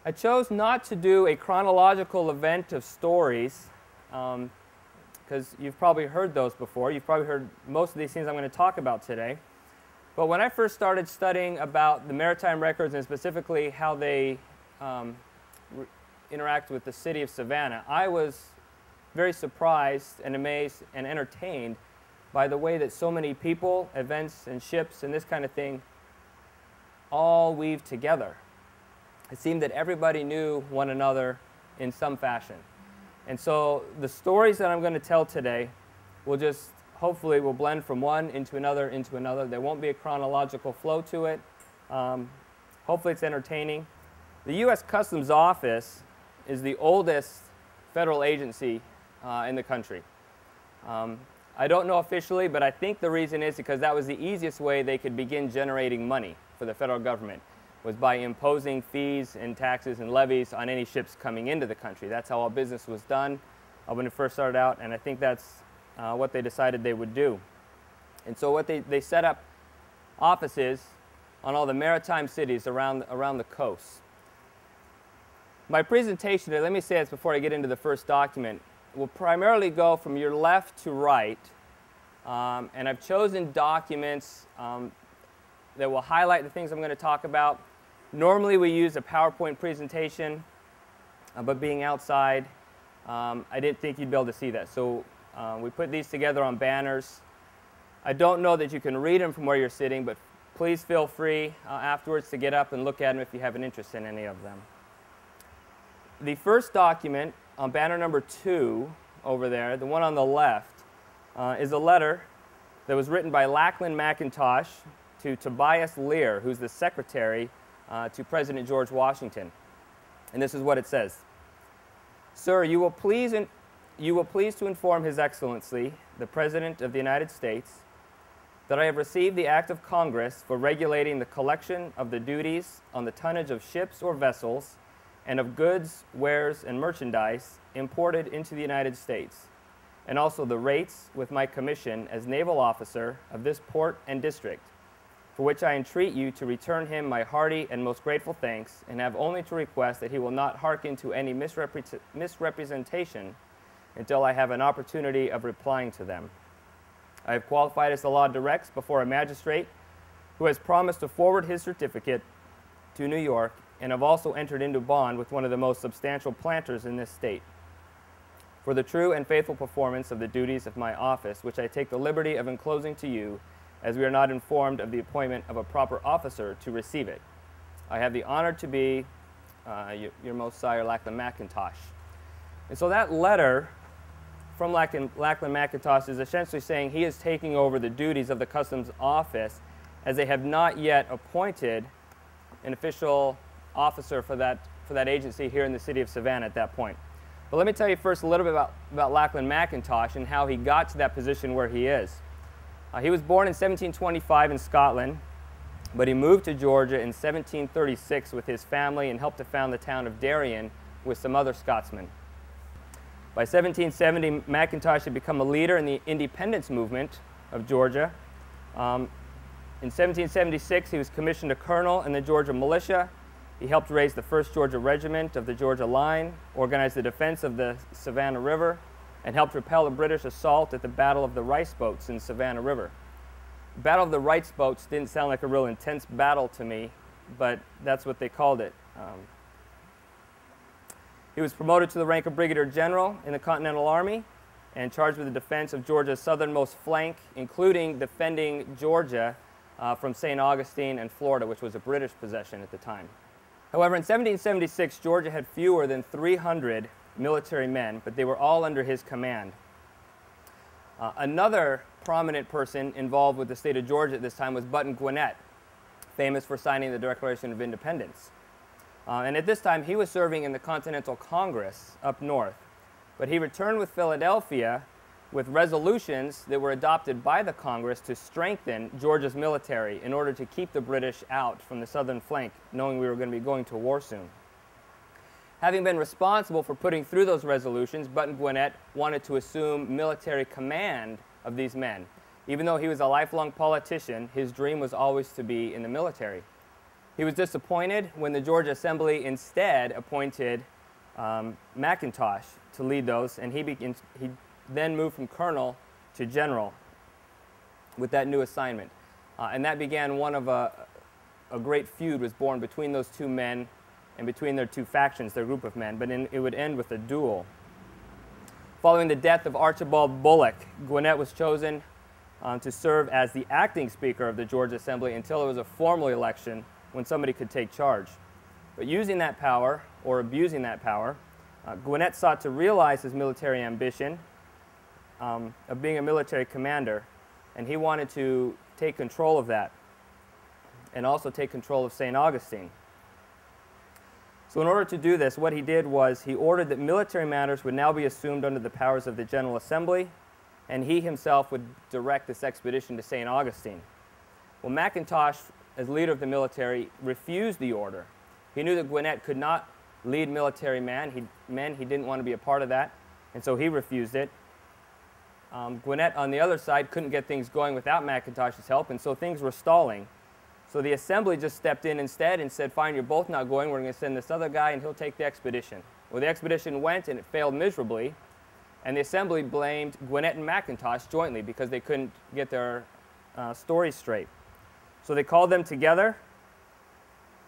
I chose not to do a chronological event of stories because you've probably heard those before. You've probably heard most of these things I'm going to talk about today. But when I first started studying about the maritime records and specifically how they interact with the city of Savannah, I was very surprised and amazed and entertained by the way that so many people, events, and ships and this kind of thing all weave together. It seemed that everybody knew one another in some fashion. And so the stories that I'm going to tell today will just, hopefully, will blend from one into another into another. There won't be a chronological flow to it. Hopefully it's entertaining. The U.S. Customs Office is the oldest federal agency in the country. I don't know officially, but I think the reason is because that was the easiest way they could begin generating money for the federal government, was by imposing fees and taxes and levies on any ships coming into the country. That's how all business was done when it first started out, and I think that's what they decided they would do. And so what they set up offices on all the maritime cities around the coast. My presentation today, let me say this before I get into the first document, will primarily go from your left to right, and I've chosen documents that will highlight the things I'm going to talk about. Normally we use a PowerPoint presentation, but being outside, I didn't think you'd be able to see that. So we put these together on banners. I don't know that you can read them from where you're sitting, but please feel free afterwards to get up and look at them if you have an interest in any of them. The first document on banner number 2 over there, the one on the left, is a letter that was written by Lachlan McIntosh to Tobias Lear, who's the secretary to President George Washington. And this is what it says. Sir, you will please to inform His Excellency, the President of the United States, that I have received the Act of Congress for regulating the collection of the duties on the tonnage of ships or vessels and of goods, wares, and merchandise imported into the United States, and also the rates with my commission as naval officer of this port and district, for which I entreat you to return him my hearty and most grateful thanks, and have only to request that he will not hearken to any misrepresentation until I have an opportunity of replying to them. I have qualified as the law directs before a magistrate who has promised to forward his certificate to New York, and have also entered into bond with one of the most substantial planters in this state for the true and faithful performance of the duties of my office, which I take the liberty of enclosing to you, as we are not informed of the appointment of a proper officer to receive it. I have the honor to be your most sire, Lachlan McIntosh. And so that letter from Lachlan McIntosh is essentially saying he is taking over the duties of the Customs Office, as they have not yet appointed an official officer for that agency here in the city of Savannah at that point. But let me tell you first a little bit about Lachlan McIntosh and how he got to that position where he is. He was born in 1725 in Scotland, but he moved to Georgia in 1736 with his family and helped to found the town of Darien with some other Scotsmen. By 1770, McIntosh had become a leader in the independence movement of Georgia. In 1776, he was commissioned a colonel in the Georgia militia. He helped raise the 1st Georgia Regiment of the Georgia Line, organized the defense of the Savannah River, and helped repel a British assault at the Battle of the Rice Boats in Savannah River. The Battle of the Rice Boats didn't sound like a real intense battle to me, but that's what they called it. He was promoted to the rank of Brigadier General in the Continental Army and charged with the defense of Georgia's southernmost flank, including defending Georgia from St. Augustine and Florida, which was a British possession at the time. However, in 1776, Georgia had fewer than 300 military men, but they were all under his command. Another prominent person involved with the state of Georgia at this time was Button Gwinnett, famous for signing the Declaration of Independence. And at this time, he was serving in the Continental Congress up north. But he returned with Philadelphia with resolutions that were adopted by the Congress to strengthen Georgia's military in order to keep the British out from the southern flank, knowing we were going to be going to war soon. Having been responsible for putting through those resolutions, Button Gwinnett wanted to assume military command of these men. Even though he was a lifelong politician, his dream was always to be in the military. He was disappointed when the Georgia Assembly instead appointed McIntosh to lead those, and he then moved from colonel to general with that new assignment. And that began one of a great feud was born between those two men and between their two factions, their group of men, but it would end with a duel. Following the death of Archibald Bullock, Gwinnett was chosen to serve as the acting Speaker of the Georgia Assembly until it was a formal election when somebody could take charge. But using that power, or abusing that power, Gwinnett sought to realize his military ambition of being a military commander, and he wanted to take control of that and also take control of St. Augustine. So in order to do this, what he did was he ordered that military matters would now be assumed under the powers of the General Assembly, and he himself would direct this expedition to St. Augustine. Well, McIntosh, as leader of the military, refused the order. He knew that Gwinnett could not lead military men. He didn't want to be a part of that, and so he refused it. Gwinnett, on the other side, couldn't get things going without McIntosh's help, and so things were stalling. So the Assembly just stepped in instead and said, fine, you're both not going, we're going to send this other guy and he'll take the expedition. Well, the expedition went and it failed miserably, and the Assembly blamed Gwinnett and McIntosh jointly because they couldn't get their stories straight. So they called them together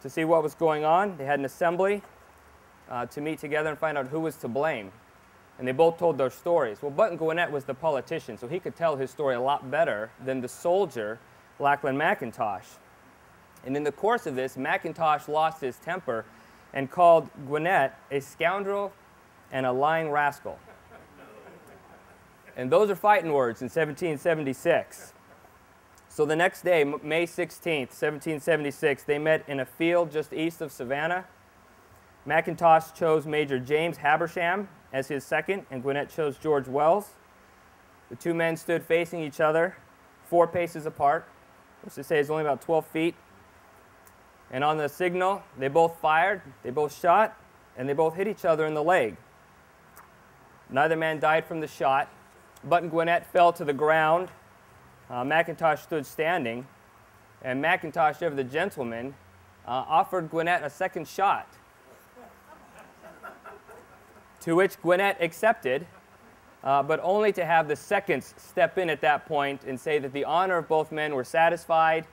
to see what was going on. They had an assembly to meet together and find out who was to blame. And they both told their stories. Well, Button Gwinnett was the politician, so he could tell his story a lot better than the soldier, Lackland McIntosh. And in the course of this, McIntosh lost his temper and called Gwinnett a scoundrel and a lying rascal. And those are fighting words in 1776. So the next day, May 16th, 1776, they met in a field just east of Savannah. McIntosh chose Major James Habersham as his second, and Gwinnett chose George Wells. The two men stood facing each other, 4 paces apart, which to say is only about 12 feet. And on the signal, they both fired, they both shot, and they both hit each other in the leg. Neither man died from the shot. Button Gwinnett fell to the ground. McIntosh stood standing, and McIntosh, ever the gentleman, offered Gwinnett a second shot, to which Gwinnett accepted, but only to have the seconds step in at that point and say that the honor of both men were satisfied,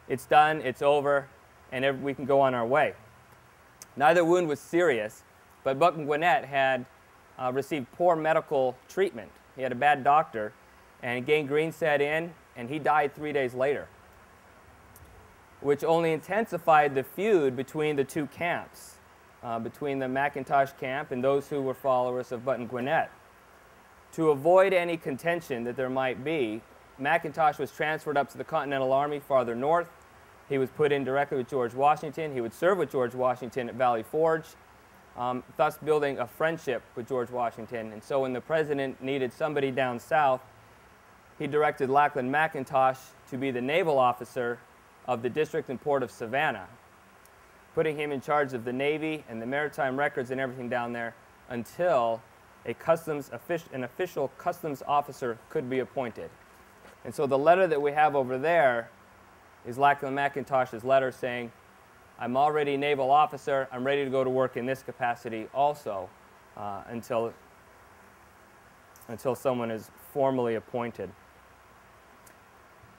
it's done, it's over, and we can go on our way. Neither wound was serious, but Button Gwinnett had received poor medical treatment. He had a bad doctor, and gangrene set in, and he died 3 days later, which only intensified the feud between the two camps, between the McIntosh camp and those who were followers of Button Gwinnett. To avoid any contention that there might be, McIntosh was transferred up to the Continental Army farther north. He was put in directly with George Washington. He would serve with George Washington at Valley Forge, thus building a friendship with George Washington. And so when the president needed somebody down south, he directed Lackland McIntosh to be the naval officer of the district and port of Savannah, putting him in charge of the Navy and the maritime records and everything down there until an official customs officer could be appointed. And so the letter that we have over there is Lackland McIntosh's letter saying, I'm already a naval officer, I'm ready to go to work in this capacity also until someone is formally appointed.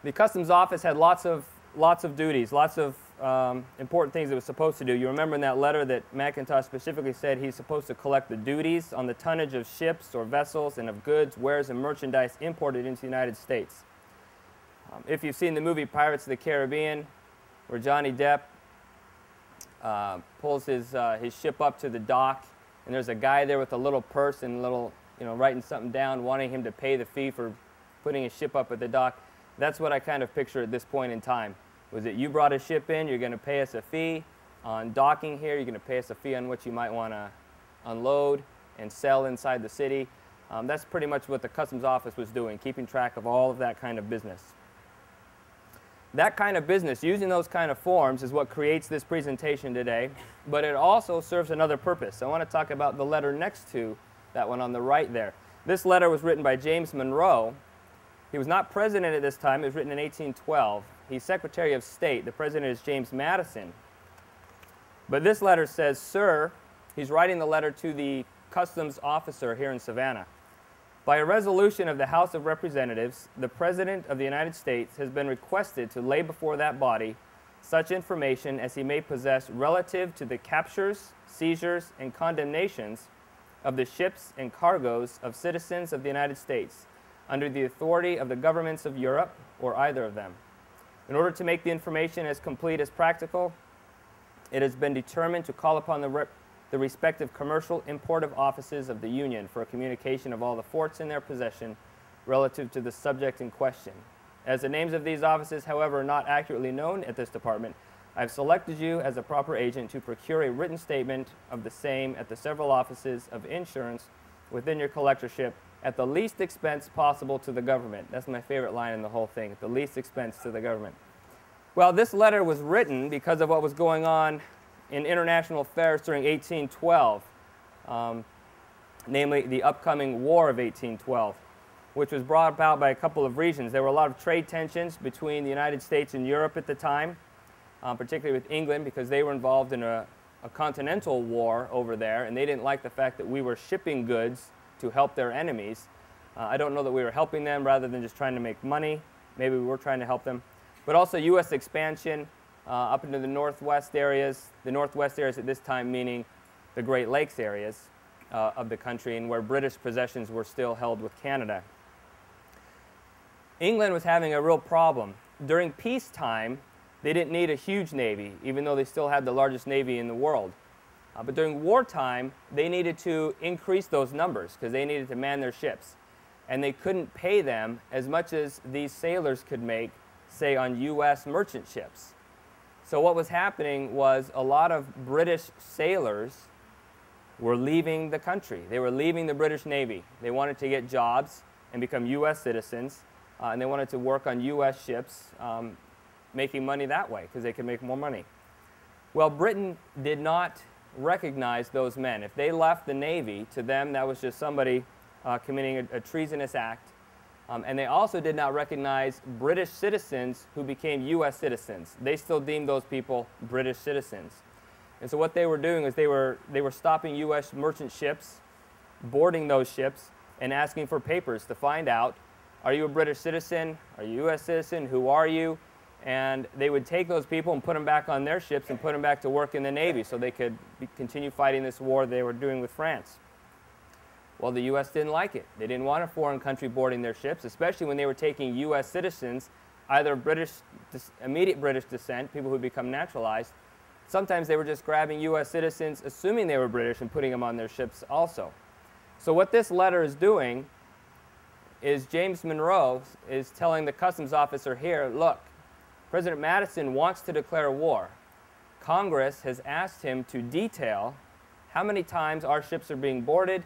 The customs office had lots of duties, lots of important things it was supposed to do. You remember in that letter that McIntosh specifically said he's supposed to collect the duties on the tonnage of ships or vessels and of goods, wares, and merchandise imported into the United States. If you've seen the movie Pirates of the Caribbean, where Johnny Depp pulls his ship up to the dock, and there's a guy there with a little purse and writing something down, wanting him to pay the fee for putting his ship up at the dock. That's what I kind of picture at this point in time. Was that you brought a ship in, you're going to pay us a fee on docking here, you're going to pay us a fee on what you might want to unload and sell inside the city. That's pretty much what the customs office was doing, keeping track of all of that kind of business. That kind of business, using those kind of forms, is what creates this presentation today, but it also serves another purpose. I want to talk about the letter next to that one on the right there. This letter was written by James Monroe. He was not president at this time. It was written in 1812. He's Secretary of State. The president is James Madison. But this letter says, "Sir," he's writing the letter to the customs officer here in Savannah. "By a resolution of the House of Representatives, the President of the United States has been requested to lay before that body such information as he may possess relative to the captures, seizures, and condemnations of the ships and cargoes of citizens of the United States under the authority of the governments of Europe or either of them. In order to make the information as complete as practical, it has been determined to call upon the respective commercial importive offices of the Union for a communication of all the forts in their possession relative to the subject in question. As the names of these offices, however, are not accurately known at this department, I have selected you as a proper agent to procure a written statement of the same at the several offices of insurance within your collectorship at the least expense possible to the government." That's my favorite line in the whole thing, at the least expense to the government. Well, this letter was written because of what was going on in international affairs during 1812, namely the upcoming War of 1812, which was brought about by a couple of reasons. There were a lot of trade tensions between the United States and Europe at the time, particularly with England, because they were involved in a continental war over there, and they didn't like the fact that we were shipping goods to help their enemies. I don't know that we were helping them rather than just trying to make money. Maybe we were trying to help them. But also U.S. expansion up into the northwest areas at this time meaning the Great Lakes areas of the country, and where British possessions were still held with Canada. England was having a real problem. During peacetime, they didn't need a huge navy, even though they still had the largest navy in the world. But during wartime, they needed to increase those numbers because they needed to man their ships. And they couldn't pay them as much as these sailors could make, say, on U.S. merchant ships. So what was happening was a lot of British sailors were leaving the country. They were leaving the British Navy. They wanted to get jobs and become U.S. citizens, and they wanted to work on U.S. ships, making money that way because they could make more money. Well, Britain did not recognize those men. If they left the Navy, to them that was just somebody committing a treasonous act. And they also did not recognize British citizens who became U.S. citizens. They still deemed those people British citizens. And so what they were doing is they were stopping U.S. merchant ships, boarding those ships, and asking for papers to find out, are you a British citizen? Are you a U.S. citizen? Who are you? And they would take those people and put them back on their ships and put them back to work in the Navy so they could continue fighting this war they were doing with France. Well, the U.S. didn't like it. They didn't want a foreign country boarding their ships, especially when they were taking U.S. citizens, either immediate British descent, people who had become naturalized. Sometimes they were just grabbing U.S. citizens, assuming they were British, and putting them on their ships also. So what this letter is doing is James Monroe is telling the customs officer here, look, President Madison wants to declare war. Congress has asked him to detail how many times our ships are being boarded,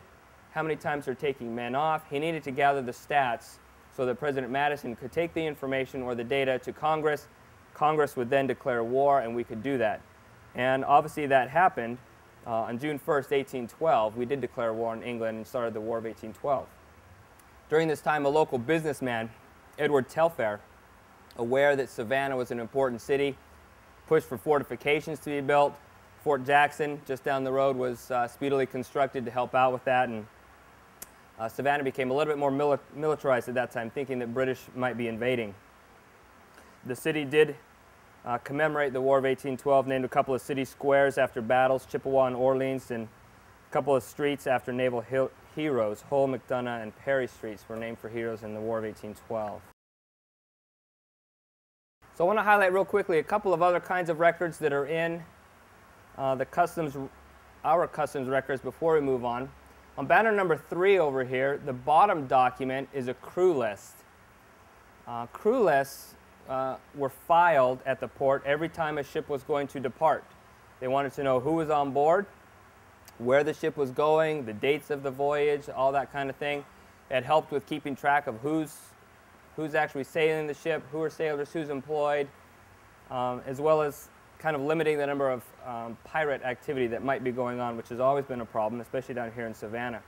how many times they're taking men off. He needed to gather the stats so that President Madison could take the information or the data to Congress. Congress would then declare war, and we could do that. And obviously that happened on June 1st, 1812. We did declare war on England and started the War of 1812. During this time, a local businessman, Edward Telfair, aware that Savannah was an important city, pushed for fortifications to be built. Fort Jackson, just down the road, was speedily constructed to help out with that, and Savannah became a little bit more militarized at that time, thinking that British might be invading. The city did commemorate the War of 1812, named a couple of city squares after battles, Chippewa and Orleans, and a couple of streets after naval heroes. Hull, McDonough, and Perry streets were named for heroes in the War of 1812. So I want to highlight real quickly a couple of other kinds of records that are in our customs records before we move on. On banner number 3 over here, the bottom document is a crew list. Crew lists were filed at the port every time a ship was going to depart. They wanted to know who was on board, where the ship was going, the dates of the voyage, all that kind of thing. It helped with keeping track of who's actually sailing the ship, who are sailors, who's employed, as well as kind of limiting the number of pirate activity that might be going on, which has always been a problem, especially down here in Savannah.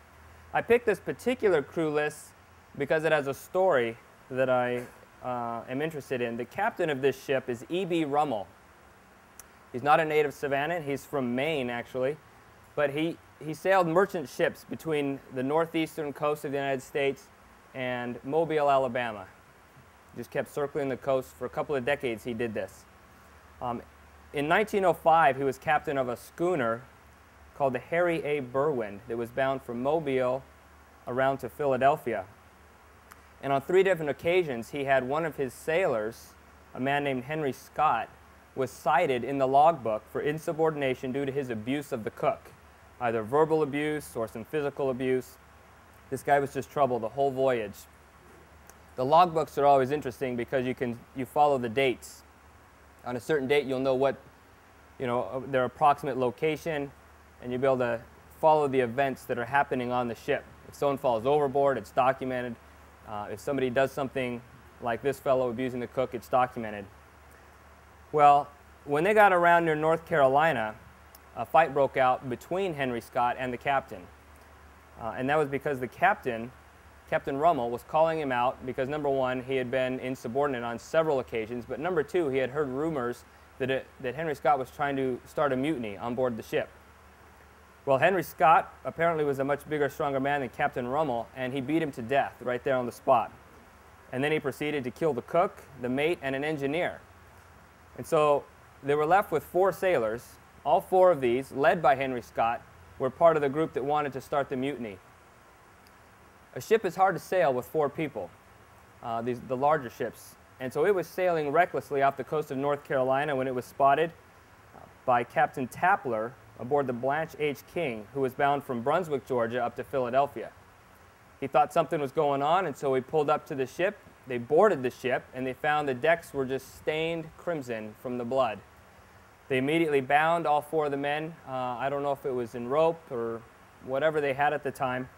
I picked this particular crew list because it has a story that I am interested in. The captain of this ship is E.B. Rummel. He's not a native Savannah. He's from Maine, actually. But he sailed merchant ships between the northeastern coast of the United States and Mobile, Alabama. Just kept circling the coast. For a couple of decades, he did this. In 1905, he was captain of a schooner called the Harry A. Berwind that was bound from Mobile around to Philadelphia. And on 3 different occasions, he had one of his sailors, a man named Henry Scott, was cited in the logbook for insubordination due to his abuse of the cook, either verbal abuse or some physical abuse. This guy was just trouble the whole voyage. The logbooks are always interesting because you follow the dates. On a certain date, you'll know their approximate location, and you'll be able to follow the events that are happening on the ship. If someone falls overboard, it's documented. If somebody does something like this fellow abusing the cook, it's documented. Well, when they got around near North Carolina, a fight broke out between Henry Scott and the captain. And that was because the captain, Captain Rummel, was calling him out because, number one, he had been insubordinate on several occasions, but number two, he had heard rumors that Henry Scott was trying to start a mutiny on board the ship. Well, Henry Scott apparently was a much bigger, stronger man than Captain Rummel, and he beat him to death right there on the spot. And then he proceeded to kill the cook, the mate, and an engineer. And so they were left with 4 sailors. All 4 of these, led by Henry Scott, were part of the group that wanted to start the mutiny. A ship is hard to sail with 4 people, the larger ships. And so it was sailing recklessly off the coast of North Carolina when it was spotted by Captain Tapler aboard the Blanche H. King, who was bound from Brunswick, Georgia, up to Philadelphia. He thought something was going on, and so he pulled up to the ship. They boarded the ship, and they found the decks were just stained crimson from the blood. They immediately bound all 4 of the men. I don't know if it was in rope or whatever they had at the time,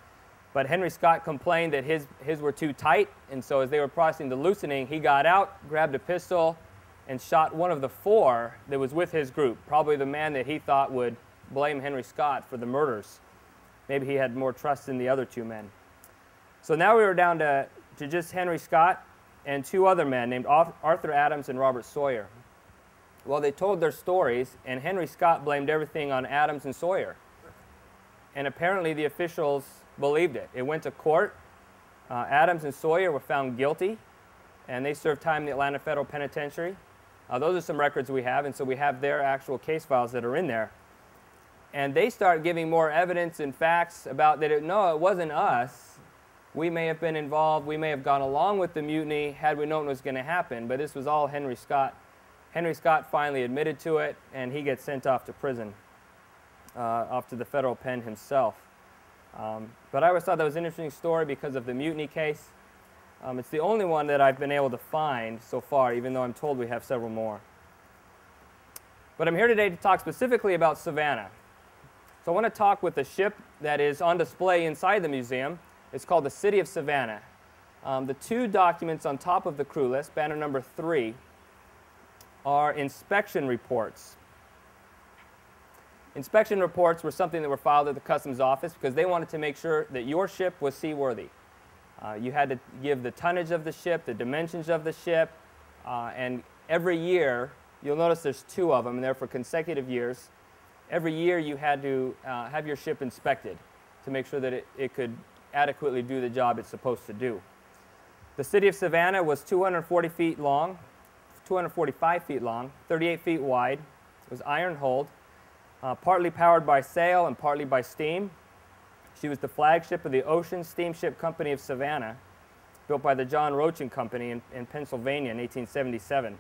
but Henry Scott complained that his were too tight, and so as they were processing the loosening, he got out, grabbed a pistol, and shot one of the 4 that was with his group, probably the man that he thought would blame Henry Scott for the murders. Maybe he had more trust in the other 2 men. So now we were down to just Henry Scott and 2 other men named Arthur Adams and Robert Sawyer. Well, they told their stories, and Henry Scott blamed everything on Adams and Sawyer. And apparently the officials believed it. It went to court. Adams and Sawyer were found guilty, and they served time in the Atlanta Federal Penitentiary. Those are some records we have, and so we have their actual case files that are in there. And they start giving more evidence and facts about that, no, it wasn't us. We may have been involved. We may have gone along with the mutiny had we known it was going to happen, but this was all Henry Scott. Henry Scott finally admitted to it, and he gets sent off to prison, off to the federal pen himself. But I always thought that was an interesting story because of the mutiny case. It's the only one that I've been able to find so far, even though I'm told we have several more. But I'm here today to talk specifically about Savannah. So I want to talk with the ship that is on display inside the museum. It's called the City of Savannah. The 2 documents on top of the crew list, banner number 3, are inspection reports. Inspection reports were something that were filed at the Customs Office because they wanted to make sure that your ship was seaworthy. You had to give the tonnage of the ship, the dimensions of the ship, and every year, you'll notice there's 2 of them, and they're for consecutive years. Every year you had to have your ship inspected to make sure that it could adequately do the job it's supposed to do. The City of Savannah was 240 feet long, 245 feet long, 38 feet wide. It was iron-hulled, partly powered by sail and partly by steam. She was the flagship of the Ocean Steamship Company of Savannah, built by the John Roach and Company in Pennsylvania in 1877.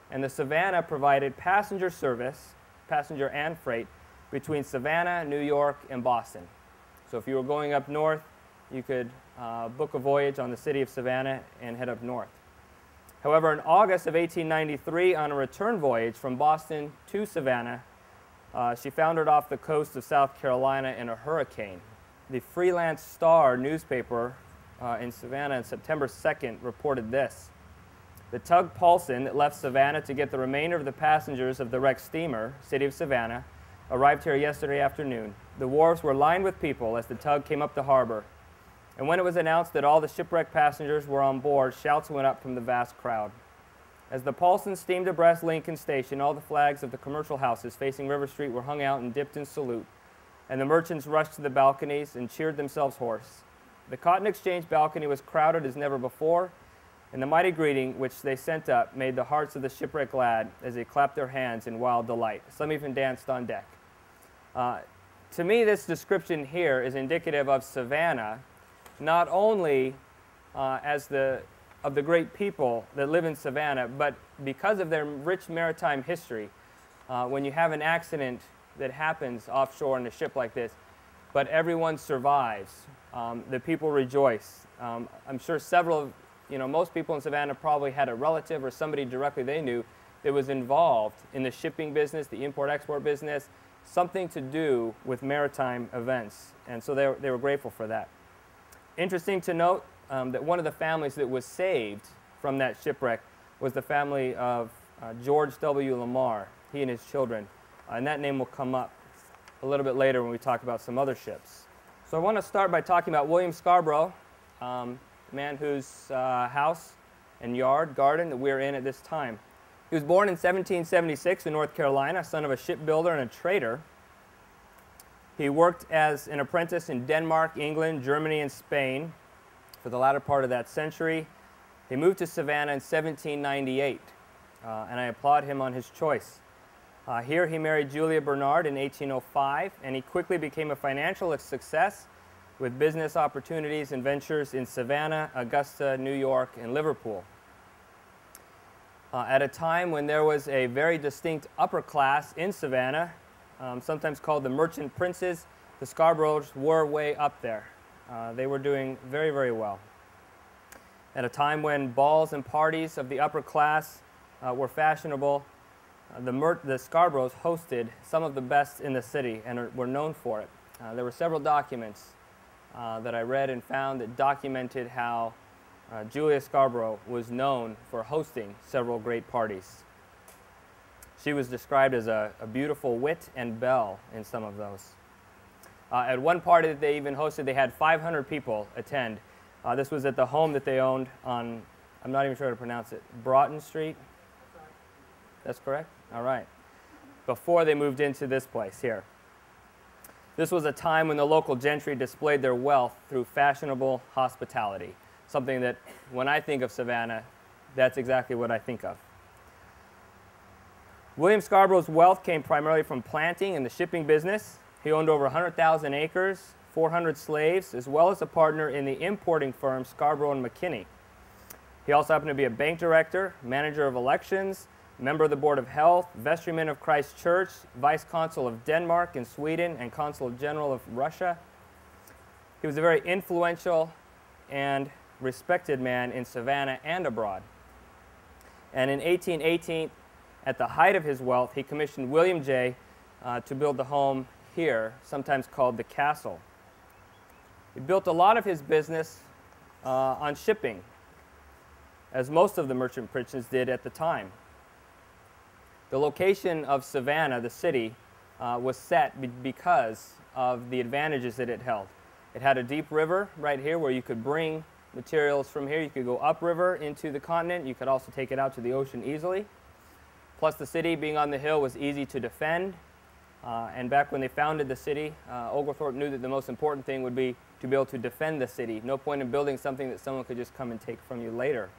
And the Savannah provided passenger service, passenger and freight, between Savannah, New York, and Boston. So if you were going up north, you could book a voyage on the City of Savannah and head up north. However, in August of 1893, on a return voyage from Boston to Savannah, she foundered off the coast of South Carolina in a hurricane. The Freelance Star newspaper in Savannah on September 2nd reported this: the tug Paulson that left Savannah to get the remainder of the passengers of the wrecked steamer, City of Savannah, arrived here yesterday afternoon. The wharves were lined with people as the tug came up the harbor. And when it was announced that all the shipwrecked passengers were on board, shouts went up from the vast crowd. As the Paulson steamed abreast Lincoln Station, all the flags of the commercial houses facing River Street were hung out and dipped in salute, and the merchants rushed to the balconies and cheered themselves hoarse. The Cotton Exchange balcony was crowded as never before, and the mighty greeting which they sent up made the hearts of the shipwreck glad as they clapped their hands in wild delight. Some even danced on deck. To me, this description here is indicative of Savannah, not only of the great people that live in Savannah, but because of their rich maritime history. When you have an accident that happens offshore on a ship like this, but everyone survives, the people rejoice. I'm sure most people in Savannah probably had a relative or somebody directly they knew that was involved in the shipping business, the import-export business, something to do with maritime events, and so they were grateful for that. Interesting to note that one of the families that was saved from that shipwreck was the family of George W. Lamar, he and his children, and that name will come up a little bit later when we talk about some other ships. So I want to start by talking about William Scarborough, a man whose house and garden that we're in at this time. He was born in 1776 in North Carolina, son of a shipbuilder and a trader. He worked as an apprentice in Denmark, England, Germany, and Spain for the latter part of that century. He moved to Savannah in 1798, and I applaud him on his choice. Here he married Julia Bernard in 1805, and he quickly became a financial success with business opportunities and ventures in Savannah, Augusta, New York, and Liverpool. At a time when there was a very distinct upper class in Savannah, sometimes called the merchant princes, the Scarboroughs were way up there. They were doing very, very well. At a time when balls and parties of the upper class were fashionable, the Scarboroughs hosted some of the best in the city and were known for it. There were several documents that I read and found that documented how Julia Scarborough was known for hosting several great parties. She was described as a beautiful wit and belle in some of those. At one party that they even hosted, they had 500 people attend. This was at the home that they owned on, I'm not even sure how to pronounce it, Broughton Street? That's correct? All right. Before they moved into this place here. This was a time when the local gentry displayed their wealth through fashionable hospitality. Something that, when I think of Savannah, that's exactly what I think of. William Scarborough's wealth came primarily from planting and the shipping business. He owned over 100,000 acres, 400 slaves, as well as a partner in the importing firm Scarborough and McKinney. He also happened to be a bank director, manager of elections, member of the Board of Health, vestryman of Christ Church, vice consul of Denmark and Sweden, and consul general of Russia. He was a very influential and respected man in Savannah and abroad. And in 1818, at the height of his wealth, he commissioned William J. To build the home here, sometimes called the Castle. He built a lot of his business on shipping, as most of the merchant princes did at the time. The location of Savannah, the city, was set because of the advantages that it held. It had a deep river right here where you could bring materials from here. You could go upriver into the continent. You could also take it out to the ocean easily. Plus, the city being on the hill was easy to defend. And back when they founded the city, Oglethorpe knew that the most important thing would be to be able to defend the city. No point in building something that someone could just come and take from you later.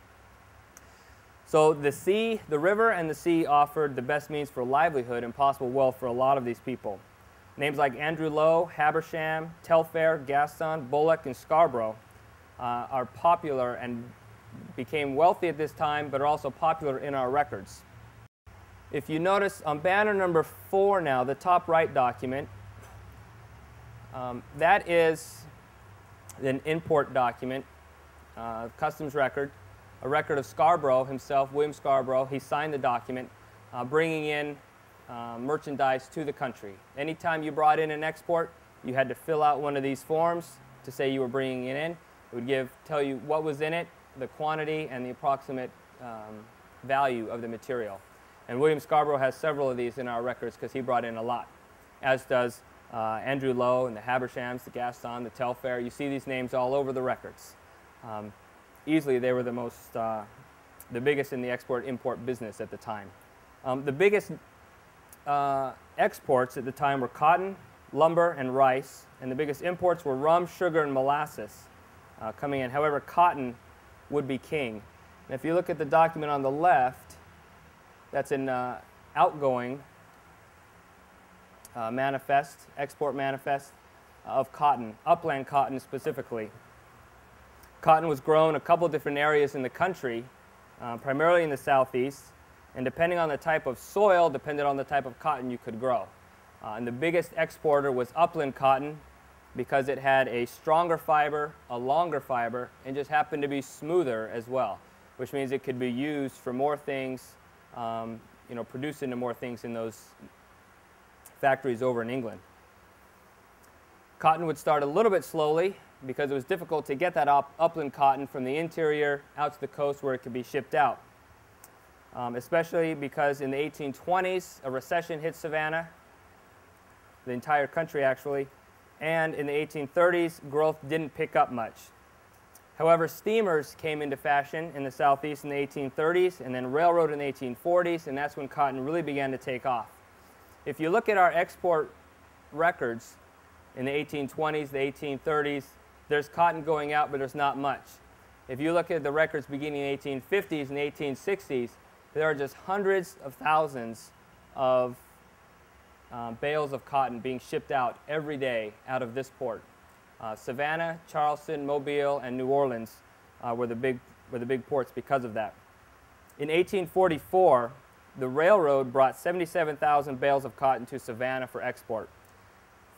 So the river and the sea offered the best means for livelihood and possible wealth for a lot of these people. Names like Andrew Lowe, Habersham, Telfair, Gaston, Bullock, and Scarborough are popular and became wealthy at this time, but are also popular in our records. If you notice on banner number 4 now, the top right document, that is an import document, customs record, a record of Scarborough himself, William Scarborough. He signed the document, bringing in merchandise to the country. Anytime you brought in an export, you had to fill out one of these forms to say you were bringing it in. It would tell you what was in it, the quantity, and the approximate value of the material. And William Scarborough has several of these in our records because he brought in a lot, as does Andrew Lowe and the Habershams, the Gaston, the Telfair. You see these names all over the records. Easily they were the most the biggest in the export-import business at the time. The biggest exports at the time were cotton, lumber, and rice, and the biggest imports were rum, sugar, and molasses coming in. However, cotton would be king. And if you look at the document on the left, that's an outgoing manifest, export manifest of cotton, upland cotton specifically. Cotton was grown a couple different areas in the country, primarily in the southeast, and depending on the type of soil, depended on the type of cotton you could grow. And the biggest exporter was upland cotton because it had a stronger fiber, a longer fiber, and just happened to be smoother as well, which means it could be used for more things, produced into more things in those factories over in England. Cotton would start a little bit slowly because it was difficult to get that upland cotton from the interior out to the coast where it could be shipped out. Especially because in the 1820s, a recession hit Savannah, the entire country actually, and in the 1830s, growth didn't pick up much. However, steamers came into fashion in the southeast in the 1830s, and then railroad in the 1840s, and that's when cotton really began to take off. If you look at our export records in the 1820s, the 1830s, there's cotton going out, but there's not much. If you look at the records beginning in the 1850s and the 1860s, there are just hundreds of thousands of bales of cotton being shipped out every day out of this port. Savannah, Charleston, Mobile, and New Orleans were the big ports because of that. In 1844, the railroad brought 77,000 bales of cotton to Savannah for export.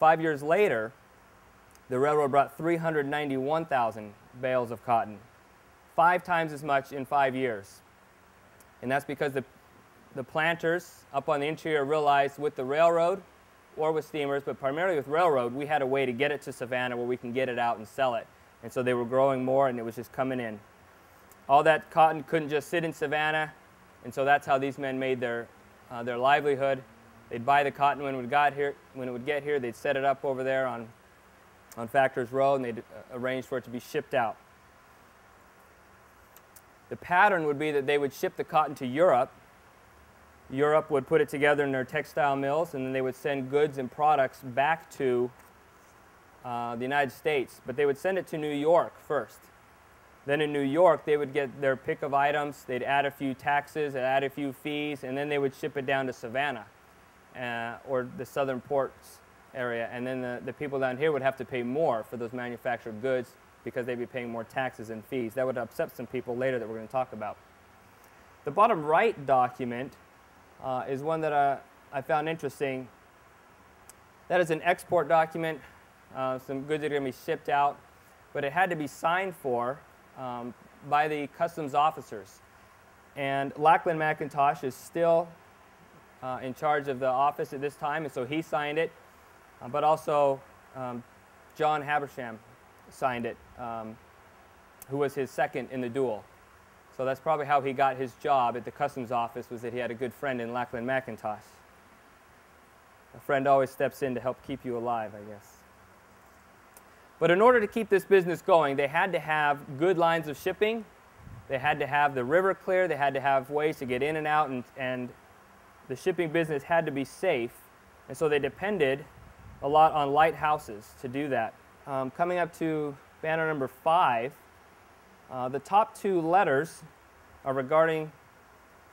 5 years later, the railroad brought 391,000 bales of cotton, 5 times as much in 5 years. And that's because the planters up on the interior realized with the railroad or with steamers, but primarily with railroad, we had a way to get it to Savannah where we can get it out and sell it. And so they were growing more and it was just coming in. All that cotton couldn't just sit in Savannah, and so that's how these men made their livelihood. They'd buy the cotton when it would get here, they'd set it up over there on Factors Row, and they'd arrange for it to be shipped out. The pattern would be that they would ship the cotton to Europe. Europe would put it together in their textile mills, and then they would send goods and products back to the United States. But they would send it to New York first. Then in New York, they would get their pick of items. They'd add a few taxes, add a few fees, and then they would ship it down to Savannah or the southern ports area. And then the people down here would have to pay more for those manufactured goods because they'd be paying more taxes and fees. That would upset some people later that we're going to talk about. The bottom right document is one that I found interesting. That is an export document, some goods that are going to be shipped out, but it had to be signed for by the customs officers. And Lackland McIntosh is still in charge of the office at this time, and so he signed it, but also John Habersham signed it, who was his second in the duel. So that's probably how he got his job at the customs office, was that he had a good friend in Lackland McIntosh. A friend always steps in to help keep you alive, I guess. But in order to keep this business going, they had to have good lines of shipping. They had to have the river clear. They had to have ways to get in and out, and the shipping business had to be safe. And so they depended a lot on lighthouses to do that. Coming up to banner number 5, the top 2 letters are regarding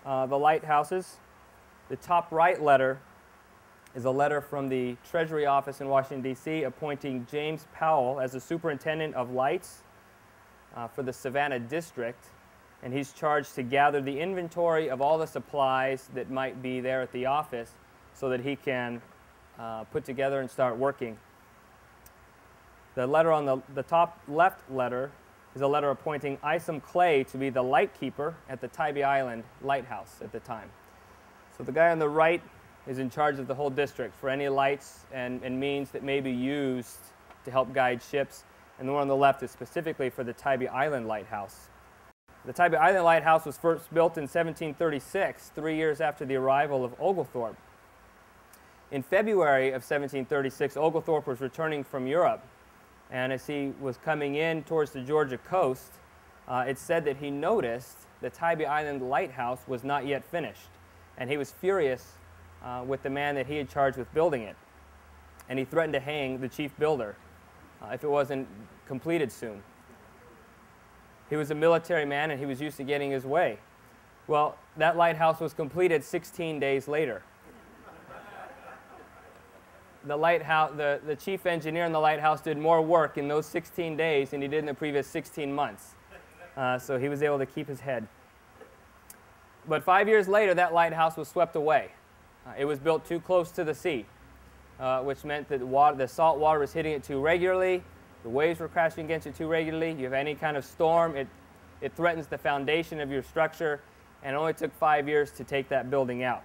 the lighthouses. The top right letter is a letter from the Treasury Office in Washington, D.C., appointing James Powell as the superintendent of lights for the Savannah district. And he's charged to gather the inventory of all the supplies that might be there at the office so that he can put together and start working. The letter on the top left letter is a letter appointing Isom Clay to be the light keeper at the Tybee Island lighthouse at the time. So the guy on the right is in charge of the whole district for any lights and means that may be used to help guide ships. And the one on the left is specifically for the Tybee Island lighthouse. The Tybee Island lighthouse was first built in 1736, 3 years after the arrival of Oglethorpe. In February of 1736, Oglethorpe was returning from Europe. And as he was coming in towards the Georgia coast, It said that he noticed the Tybee Island lighthouse was not yet finished, and he was furious with the man that he had charged with building it, and he threatened to hang the chief builder if it wasn't completed soon. He was a military man, and he was used to getting his way. Well, that lighthouse was completed 16 days later. The chief engineer in the lighthouse did more work in those 16 days than he did in the previous 16 months. So he was able to keep his head. But 5 years later, that lighthouse was swept away. It was built too close to the sea, which meant that the salt water was hitting it too regularly. The waves were crashing against it too regularly. You have any kind of storm, it threatens the foundation of your structure, and it only took 5 years to take that building out.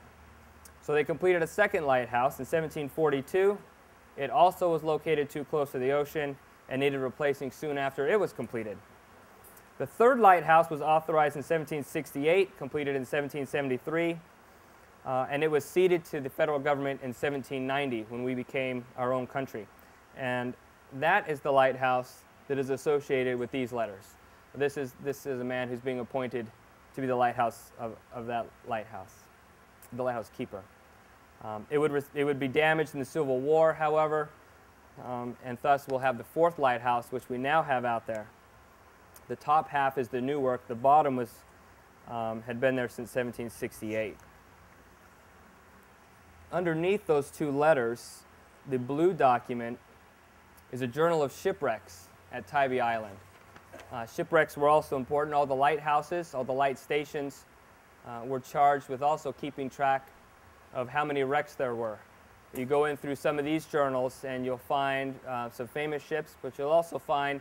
So they completed a second lighthouse in 1742. It also was located too close to the ocean and needed replacing soon after it was completed. The third lighthouse was authorized in 1768, completed in 1773, and it was ceded to the federal government in 1790 when we became our own country. And that is the lighthouse that is associated with these letters. This is a man who's being appointed to be the lighthouse of that lighthouse, the lighthouse keeper. It would be damaged in the Civil War, however, and thus we'll have the fourth lighthouse, which we now have out there. The top half is the new work. The bottom had been there since 1768. Underneath those two letters, the blue document is a journal of shipwrecks at Tybee Island. Shipwrecks were also important. All the lighthouses, all the light stations were charged with also keeping track of how many wrecks there were. You go in through some of these journals and you'll find some famous ships, but you'll also find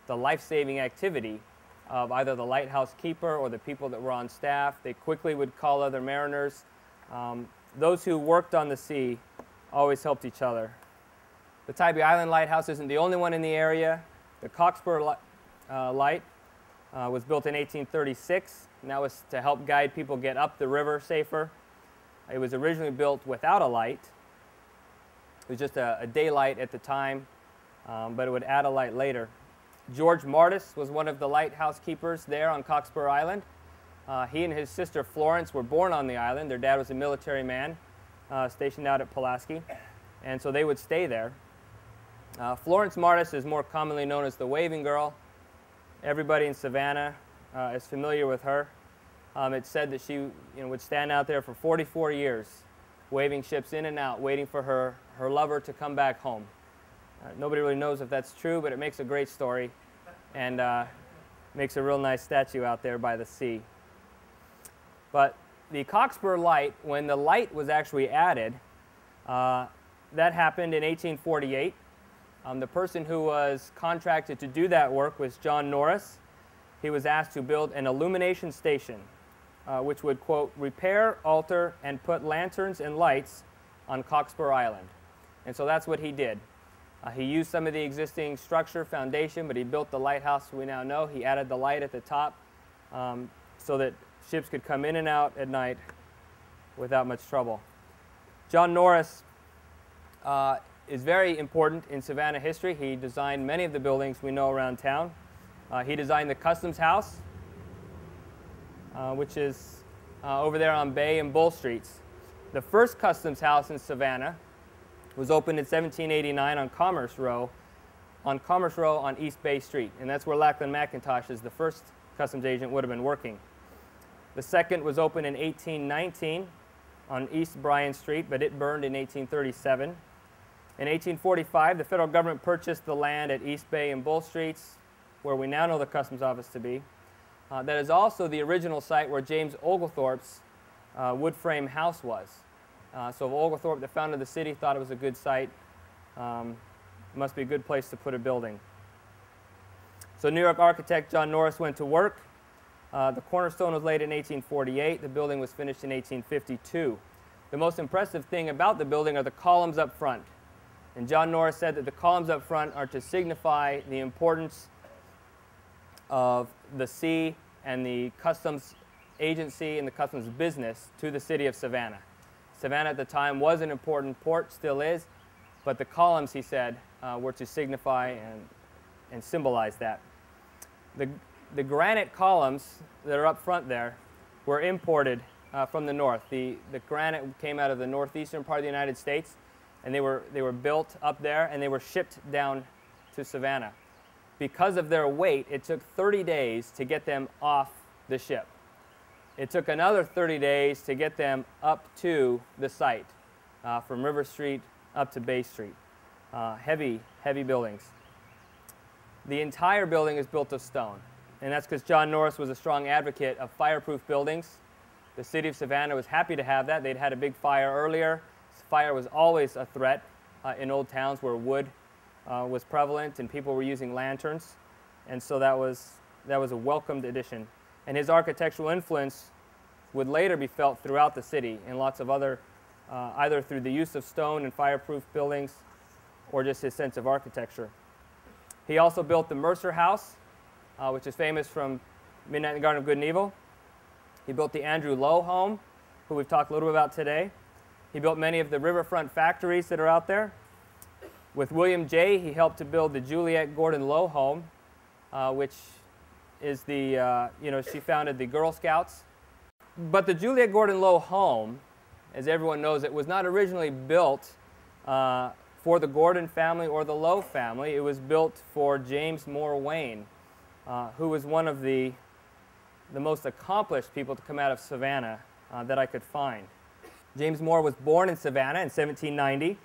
the life-saving activity of either the lighthouse keeper or the people that were on staff. They quickly would call other mariners. Those who worked on the sea always helped each other. The Tybee Island Lighthouse isn't the only one in the area. The Cockspur Light was built in 1836, and that was to help guide people get up the river safer. It was originally built without a light. It was just a daylight at the time, but it would add a light later. George Martis was one of the lighthouse keepers there on Cockspur Island. He and his sister Florence were born on the island. Their dad was a military man stationed out at Pulaski, and so they would stay there. Florence Martis is more commonly known as the Waving Girl. Everybody in Savannah is familiar with her. It's said that she would stand out there for 44 years, waving ships in and out, waiting for her lover to come back home. Nobody really knows if that's true, but it makes a great story and makes a real nice statue out there by the sea. But the Cockspur Light, when the light was actually added, that happened in 1848. The person who was contracted to do that work was John Norris. He was asked to build an illumination station, which would, quote, repair, alter, and put lanterns and lights on Cockspur Island. And so that's what he did. He used some of the existing structure, foundation, but he built the lighthouse we now know. He added the light at the top so that ships could come in and out at night without much trouble. John Norris is very important in Savannah history. He designed many of the buildings we know around town. He designed the Customs House, which is over there on Bay and Bull Streets. The first Customs House in Savannah was opened in 1789 on Commerce Row on East Bay Street, and that's where Lackland McIntosh, as the first customs agent, would have been working. The second was opened in 1819 on East Bryan Street, but it burned in 1837. In 1845, the federal government purchased the land at East Bay and Bull Streets, where we now know the customs office to be. That is also the original site where James Oglethorpe's wood frame house was. So Oglethorpe, the founder of the city, thought it was a good site. Must be a good place to put a building. So New York architect John Norris went to work. The cornerstone was laid in 1848. The building was finished in 1852. The most impressive thing about the building are the columns up front. And John Norris said that the columns up front are to signify the importance of the sea and the customs agency and the customs business to the city of Savannah. Savannah at the time was an important port, still is, but the columns, he said, were to signify and symbolize that. the granite columns that are up front there were imported from the north. The granite came out of the northeastern part of the United States, and they were built up there, and they were shipped down to Savannah. Because of their weight, it took 30 days to get them off the ship. It took another 30 days to get them up to the site, from River Street up to Bay Street. Heavy buildings. The entire building is built of stone, and that's because John Norris was a strong advocate of fireproof buildings. The city of Savannah was happy to have that. They'd had a big fire earlier. Fire was always a threat in old towns where wood was prevalent and people were using lanterns, and so that was a welcomed addition. And his architectural influence would later be felt throughout the city in lots of other, either through the use of stone and fireproof buildings or just his sense of architecture. He also built the Mercer House, which is famous from Midnight in the Garden of Good and Evil. He built the Andrew Lowe home, who we've talked a little bit about today. He built many of the riverfront factories that are out there. With William J., he helped to build the Juliet Gordon Lowe home, which is the, she founded the Girl Scouts. But the Juliet Gordon Lowe home, as everyone knows, it was not originally built for the Gordon family or the Lowe family. It was built for James Moore Wayne, who was one of the most accomplished people to come out of Savannah that I could find. James Moore was born in Savannah in 1790.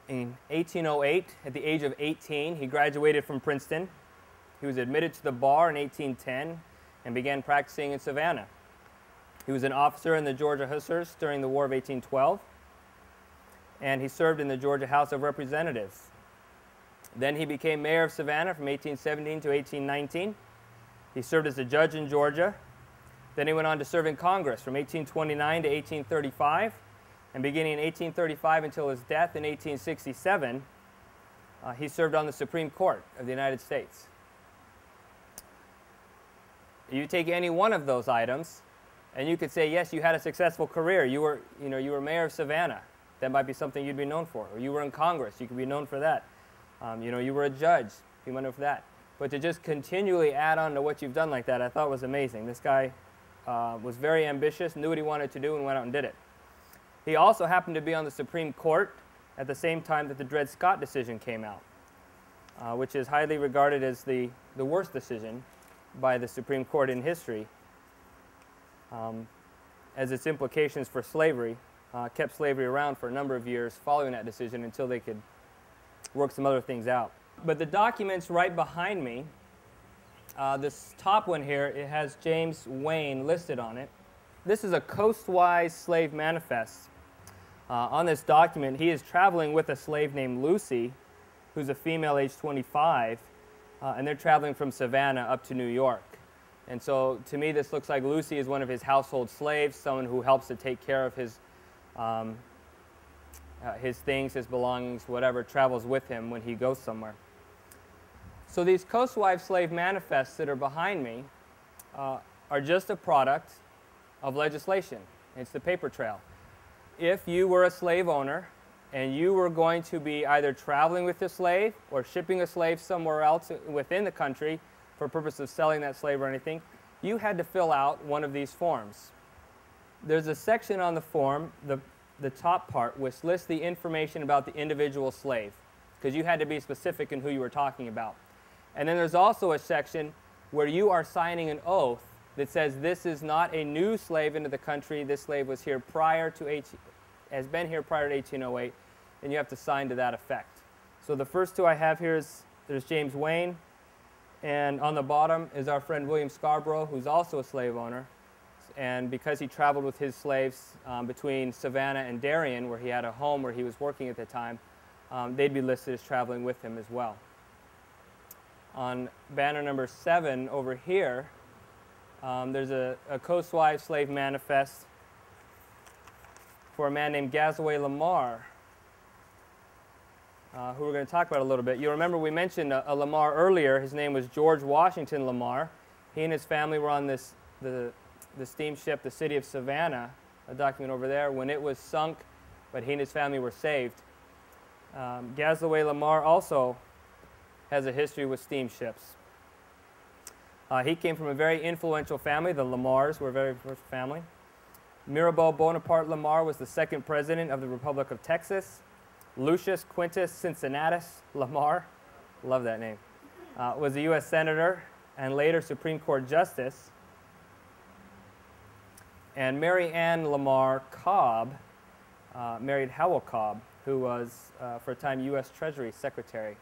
In 1808, at the age of 18, he graduated from Princeton. He was admitted to the bar in 1810 and began practicing in Savannah. He was an officer in the Georgia Hussars during the War of 1812, and he served in the Georgia House of Representatives. Then he became mayor of Savannah from 1817 to 1819. He served as a judge in Georgia. Then he went on to serve in Congress from 1829 to 1835, and beginning in 1835 until his death in 1867, he served on the Supreme Court of the United States. You take any one of those items, and you could say, yes, you had a successful career. You were mayor of Savannah. That might be something you'd be known for. Or you were in Congress. You could be known for that. You were a judge. You might be known for that. But to just continually add on to what you've done like that, I thought was amazing. This guy was very ambitious, knew what he wanted to do, and went out and did it. He also happened to be on the Supreme Court at the same time that the Dred Scott decision came out, which is highly regarded as the worst decision by the Supreme Court in history, as its implications for slavery kept slavery around for a number of years following that decision until they could work some other things out. But the documents right behind me, this top one here, it has James Wayne listed on it. This is a coastwise slave manifest. On this document, he is traveling with a slave named Lucy, who's a female age 25, and they're traveling from Savannah up to New York. And so to me, this looks like Lucy is one of his household slaves, someone who helps to take care of his things, his belongings, whatever, travels with him when he goes somewhere. So these coastwise slave manifests that are behind me are just a product of legislation. It's the paper trail. If you were a slave owner and you were going to be either traveling with a slave or shipping a slave somewhere else within the country for purpose of selling that slave or anything, you had to fill out one of these forms. There's a section on the form, the top part, which lists the information about the individual slave, because you had to be specific in who you were talking about. And then there's also a section where you are signing an oath that says this is not a new slave into the country. This slave was here has been here prior to 1808, and you have to sign to that effect. So the first two I have here there's James Wayne, and on the bottom is our friend William Scarborough, who's also a slave owner. And because he traveled with his slaves between Savannah and Darien, where he had a home where he was working at the time, they'd be listed as traveling with him as well. On banner number 7 over here, there's a coastwise slave manifest for a man named Gazaway Lamar, who we're going to talk about a little bit. You remember we mentioned a Lamar earlier. His name was George Washington Lamar. He and his family were on the steamship, the City of Savannah, a document over there, when it was sunk, but he and his family were saved. Gazaway Lamar also has a history with steamships. He came from a very influential family. The Lamars were a very first family. Mirabeau Bonaparte Lamar was the second president of the Republic of Texas. Lucius Quintus Cincinnatus Lamar, love that name, was a U.S. Senator and later Supreme Court Justice. And Mary Ann Lamar Cobb married Howell Cobb, who was, for a time, U.S. Treasury Secretary.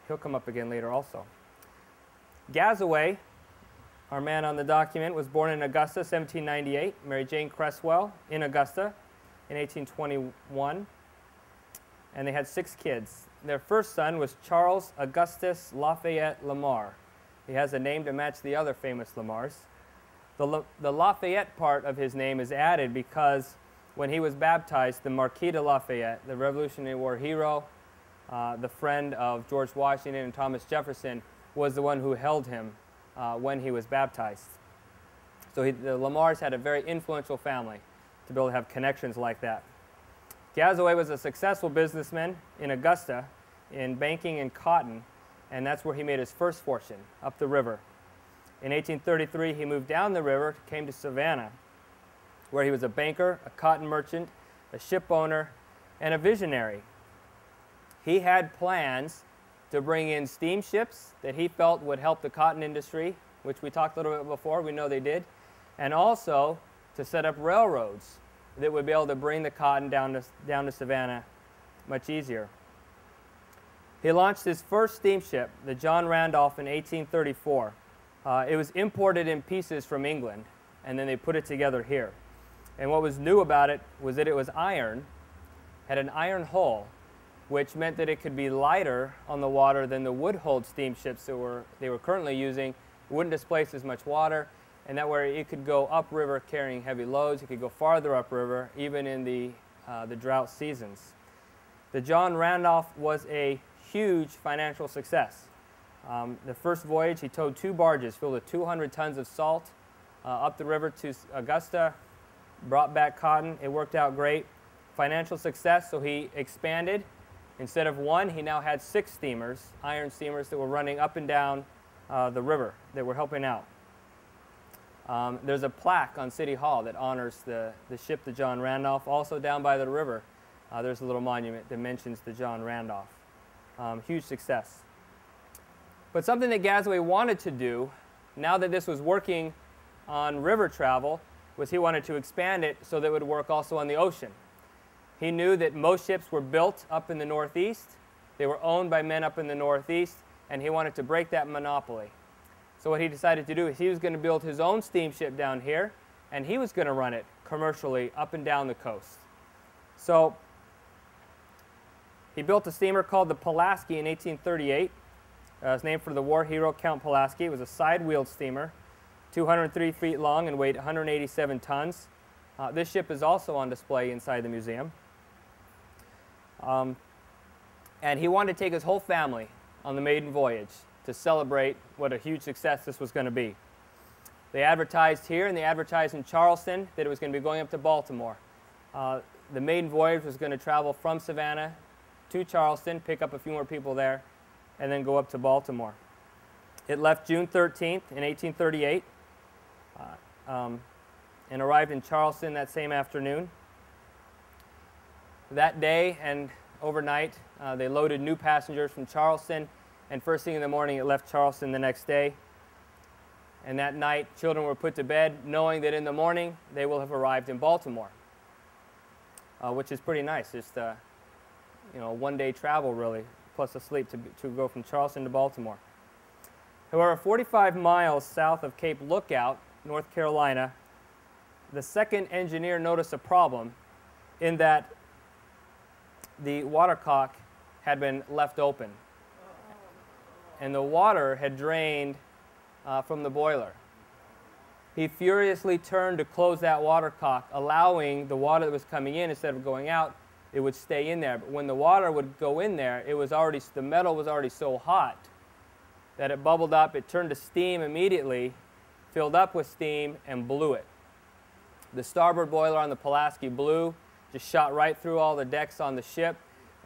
He'll come up again later also. Gazaway, our man on the document, was born in Augusta, 1798, married Jane Cresswell in Augusta in 1821, and they had 6 kids. Their first son was Charles Augustus Lafayette Lamar. He has a name to match the other famous Lamars. The Lafayette part of his name is added because when he was baptized, the Marquis de Lafayette, the Revolutionary War hero, the friend of George Washington and Thomas Jefferson, was the one who held him when he was baptized. So the Lamars had a very influential family to be able to have connections like that. Gazaway was a successful businessman in Augusta in banking and cotton, and that's where he made his first fortune, up the river. In 1833, he moved down the river, came to Savannah, where he was a banker, a cotton merchant, a ship owner, and a visionary. He had plans to bring in steamships that he felt would help the cotton industry, which we talked a little bit before, we know they did, and also to set up railroads that would be able to bring the cotton down to Savannah much easier. He launched his first steamship, the John Randolph, in 1834. It was imported in pieces from England, and then they put it together here. And what was new about it was that it was iron, had an iron hull, which meant that it could be lighter on the water than the wood-hulled steamships that they were currently using. It wouldn't displace as much water, and that way it could go upriver carrying heavy loads. It could go farther upriver, even in the drought seasons. The John Randolph was a huge financial success. The first voyage, he towed 2 barges filled with 200 tons of salt up the river to Augusta, brought back cotton. It worked out great. Financial success, so he expanded. Instead of 1, he now had 6 steamers, iron steamers, that were running up and down the river that were helping out. There's a plaque on City Hall that honors the ship, the John Randolph. Also down by the river, there's a little monument that mentions the John Randolph. Huge success. But something that Gazaway wanted to do, now that this was working on river travel, was he wanted to expand it so that it would work also on the ocean. He knew that most ships were built up in the Northeast. They were owned by men up in the Northeast, and he wanted to break that monopoly. So what he decided to do is he was going to build his own steamship down here, and he was going to run it commercially up and down the coast. So he built a steamer called the Pulaski in 1838. It was named for the war hero Count Pulaski. It was a side-wheeled steamer, 203 feet long and weighed 187 tons. This ship is also on display inside the museum. And he wanted to take his whole family on the maiden voyage to celebrate what a huge success this was going to be. They advertised here and they advertised in Charleston that it was going to be going up to Baltimore. The maiden voyage was going to travel from Savannah to Charleston, pick up a few more people there, and then go up to Baltimore. It left June 13th in 1838 and arrived in Charleston that same afternoon. That day and overnight, they loaded new passengers from Charleston, and first thing in the morning it left Charleston the next day. And that night, children were put to bed knowing that in the morning they will have arrived in Baltimore, which is pretty nice. Just a one-day travel, really, plus a sleep to go from Charleston to Baltimore. However, 45 miles south of Cape Lookout, North Carolina, the second engineer noticed a problem in that the watercock had been left open, and the water had drained from the boiler. He furiously turned to close that watercock, allowing the water that was coming in, instead of going out, it would stay in there. But when the water would go in there, the metal was already so hot that it bubbled up, it turned to steam immediately, filled up with steam, and blew it. The starboard boiler on the Pulaski blew, just shot right through all the decks on the ship,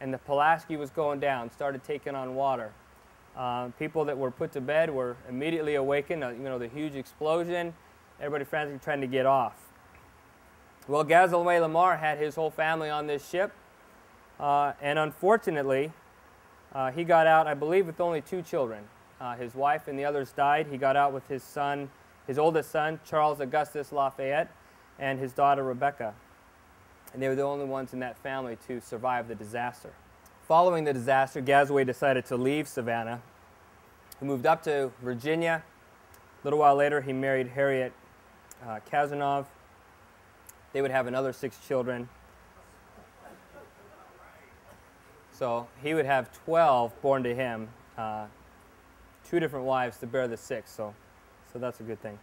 and the Pulaski was going down, started taking on water. People that were put to bed were immediately awakened. The huge explosion, everybody frantically trying to get off. Well, Gazaway Lamar had his whole family on this ship, and unfortunately, he got out, I believe, with only 2 children. His wife and the others died. He got out with his son, his oldest son, Charles Augustus Lafayette, and his daughter, Rebecca. And they were the only ones in that family to survive the disaster. Following the disaster, Gazaway decided to leave Savannah. He moved up to Virginia. A little while later, he married Harriet Kazanov. They would have another 6 children. So he would have 12 born to him, 2 different wives to bear the 6. So that's a good thing.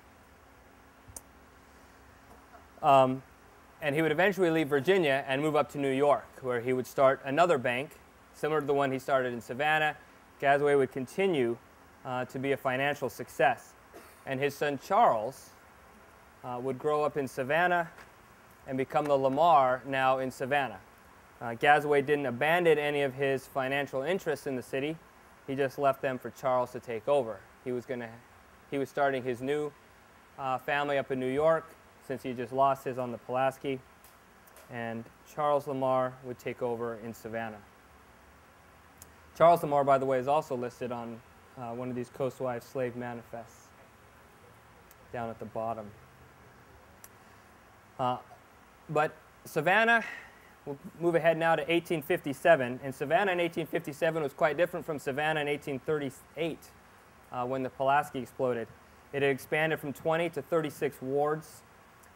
And he would eventually leave Virginia and move up to New York, where he would start another bank, similar to the one he started in Savannah. Gazaway would continue to be a financial success. And his son Charles would grow up in Savannah and become the Lamar now in Savannah. Gazaway didn't abandon any of his financial interests in the city. He just left them for Charles to take over. He was starting his new family up in New York, since he just lost his on the Pulaski, and Charles Lamar would take over in Savannah. Charles Lamar, by the way, is also listed on one of these Coastwise slave manifests down at the bottom. But Savannah, we'll move ahead now to 1857, and Savannah in 1857 was quite different from Savannah in 1838 when the Pulaski exploded. It had expanded from 20 to 36 wards.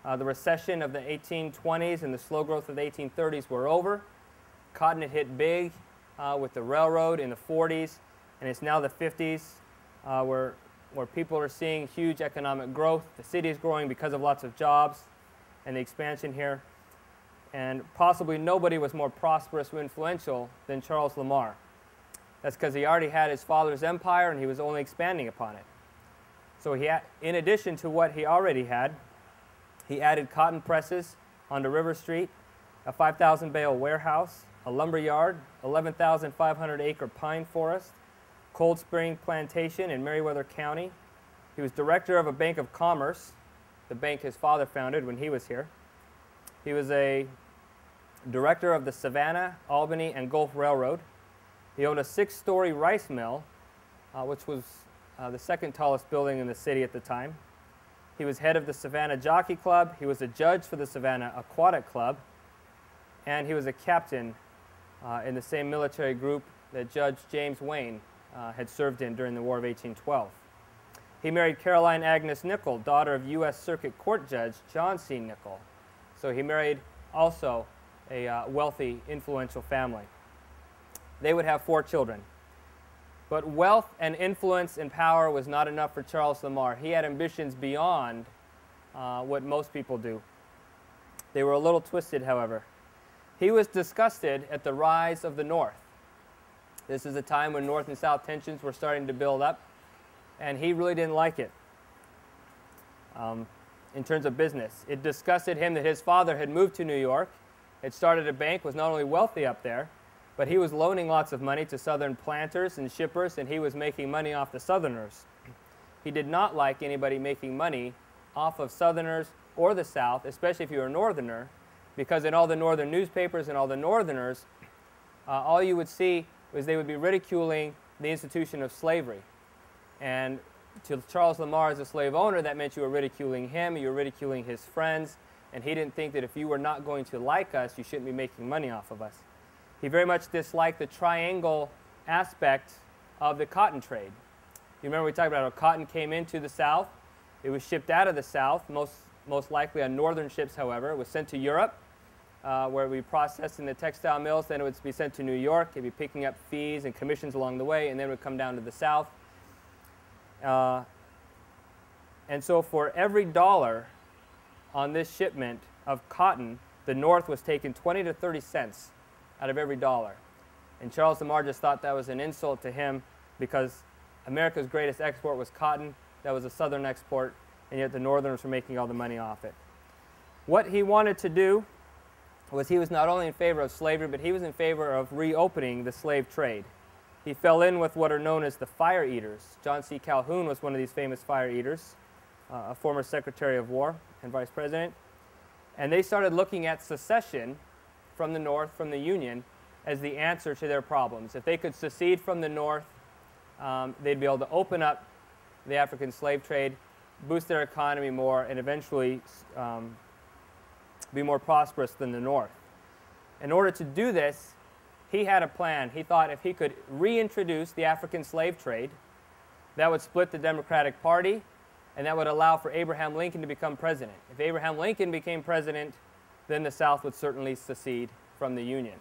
The recession of the 1820s and the slow growth of the 1830s were over. Cotton had hit big with the railroad in the 40s, and it's now the 50s where people are seeing huge economic growth. The city is growing because of lots of jobs and the expansion here. And possibly nobody was more prosperous or influential than Charles Lamar. That's because he already had his father's empire and he was only expanding upon it. So in addition to what he already had, he added cotton presses onto River Street, a 5,000 bale warehouse, a lumber yard, 11,500 acre pine forest, Cold Spring Plantation in Meriwether County. He was director of a bank of commerce, the bank his father founded when he was here. He was a director of the Savannah, Albany, and Gulf Railroad. He owned a 6-story rice mill, which was the second tallest building in the city at the time. He was head of the Savannah Jockey Club. He was a judge for the Savannah Aquatic Club. And he was a captain in the same military group that Judge James Wayne had served in during the War of 1812. He married Caroline Agnes Nichol, daughter of U.S. Circuit Court Judge John C. Nichol. So he married also a wealthy, influential family. They would have 4 children. But wealth and influence and power was not enough for Charles Lamar. He had ambitions beyond what most people do. They were a little twisted, however. He was disgusted at the rise of the North. This is a time when North and South tensions were starting to build up, and he really didn't like it in terms of business. It disgusted him that his father had moved to New York, had started a bank, was not only wealthy up there, but he was loaning lots of money to Southern planters and shippers, and he was making money off the Southerners. He did not like anybody making money off of Southerners or the South, especially if you were a Northerner, because in all the Northern newspapers and all the Northerners, all you would see was they would be ridiculing the institution of slavery. And to Charles Lamar as a slave owner, that meant you were ridiculing him, you were ridiculing his friends, and he didn't think that if you were not going to like us, you shouldn't be making money off of us. He very much disliked the triangle aspect of the cotton trade. You remember we talked about how cotton came into the South. It was shipped out of the South, most likely on northern ships, however. It was sent to Europe, where it would be processed in the textile mills. Then it would be sent to New York. It would be picking up fees and commissions along the way, and then it would come down to the South. And so for every dollar on this shipment of cotton, the North was taking 20 to 30 cents out of every dollar. And Charles Lamar just thought that was an insult to him because America's greatest export was cotton. That was a Southern export, and yet the Northerners were making all the money off it. What he wanted to do was he was not only in favor of slavery, but he was in favor of reopening the slave trade. he fell in with what are known as the fire eaters. John C. Calhoun was one of these famous fire eaters, a former Secretary of War and Vice President. And they started looking at secession from the North, from the Union, as the answer to their problems. If they could secede from the North, they'd be able to open up the African slave trade, boost their economy more, and eventually be more prosperous than the North. In order to do this, he had a plan. He thought if he could reintroduce the African slave trade, that would split the Democratic Party, and that would allow for Abraham Lincoln to become president. If Abraham Lincoln became president, then the South would certainly secede from the Union.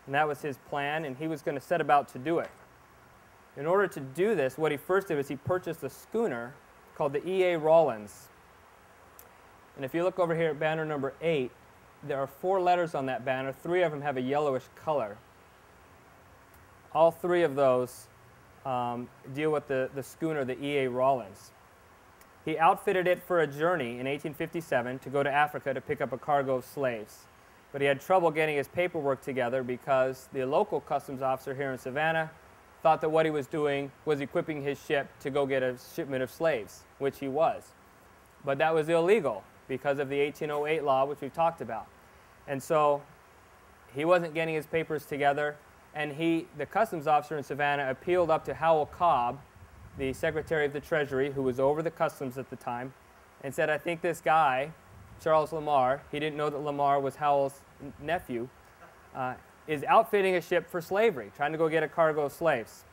And that was his plan, and he was going to set about to do it. In order to do this, what he first did was he purchased a schooner called the E.A. Rawlins. And if you look over here at banner number 8, there are 4 letters on that banner. 3 of them have a yellowish color. All 3 of those deal with the schooner, the E.A. Rawlins. He outfitted it for a journey in 1857 to go to Africa to pick up a cargo of slaves. But he had trouble getting his paperwork together because the local customs officer here in Savannah thought that what he was doing was equipping his ship to go get a shipment of slaves, which he was. But that was illegal because of the 1808 law, which we've talked about. And so he wasn't getting his papers together, and the customs officer in Savannah appealed up to Howell Cobb, the Secretary of the Treasury, who was over the customs at the time, and said, I think this guy, Charles Lamar, he didn't know that Lamar was Howell's nephew, is outfitting a ship for slavery, trying to go get a cargo of slaves.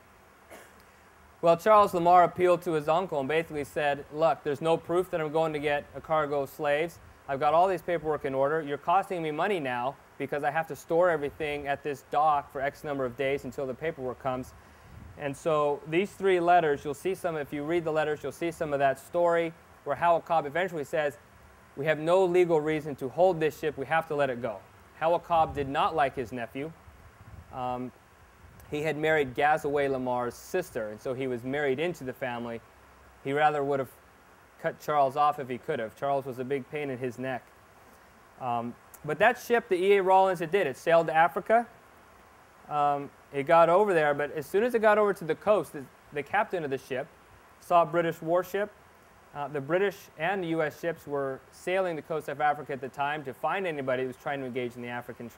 Well, Charles Lamar appealed to his uncle and basically said, look, there's no proof that I'm going to get a cargo of slaves. I've got all these paperwork in order. You're costing me money now because I have to store everything at this dock for X number of days until the paperwork comes. And so these 3 letters, you'll see some, if you read the letters, you'll see some of that story where Howell Cobb eventually says, we have no legal reason to hold this ship. We have to let it go. Howell Cobb did not like his nephew. He had married Gazaway Lamar's sister, and so he was married into the family. He rather would have cut Charles off if he could have. Charles was a big pain in his neck. But that ship, the E.A. Rawlins, it did. It sailed to Africa. It got over there, but as soon as it got over to the coast, the captain of the ship saw a British warship. The British and the U.S. ships were sailing the coast of Africa at the time to find anybody who was trying to engage in the African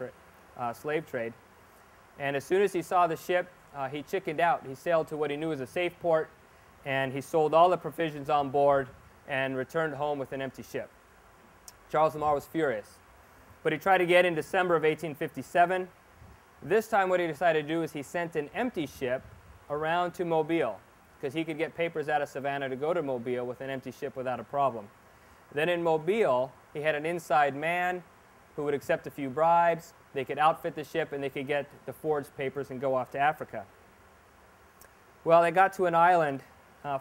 slave trade. And as soon as he saw the ship, he chickened out. He sailed to what he knew was a safe port, and he sold all the provisions on board and returned home with an empty ship. Charles Lamar was furious. But he tried again in December of 1857. This time what he decided to do is he sent an empty ship around to Mobile, because he could get papers out of Savannah to go to Mobile with an empty ship without a problem. Then in Mobile, he had an inside man who would accept a few bribes. They could outfit the ship, and they could get the forged papers and go off to Africa. Well, they got to an island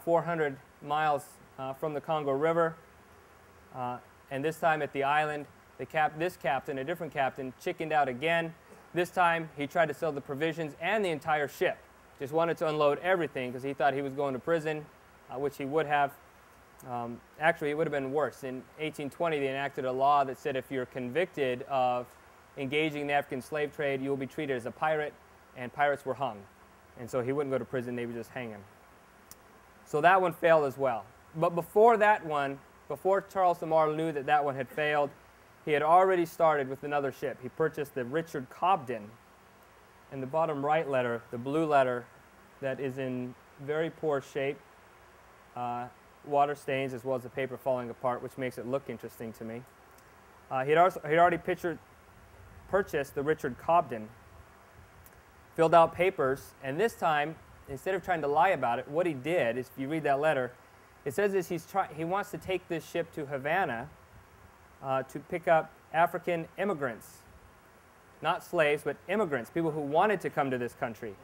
400 miles from the Congo River, and this time at the island, this captain, a different captain, chickened out again. This time, he tried to sell the provisions and the entire ship. Just wanted to unload everything because he thought he was going to prison, which he would have. Actually, it would have been worse. In 1820, they enacted a law that said if you're convicted of engaging in the African slave trade, you will be treated as a pirate, and pirates were hung. And so he wouldn't go to prison, they would just hang him. So that one failed as well. But before that one, before Charles Lamar knew that that one had failed, he had already started with another ship. He purchased the Richard Cobden. And the bottom right letter, the blue letter, that is in very poor shape, water stains as well as the paper falling apart, which makes it look interesting to me. He'd already purchased the Richard Cobden, filled out papers, and this time, instead of trying to lie about it, what he did is, if you read that letter, it says is he wants to take this ship to Havana to pick up African immigrants. Not slaves, but immigrants, people who wanted to come to this country.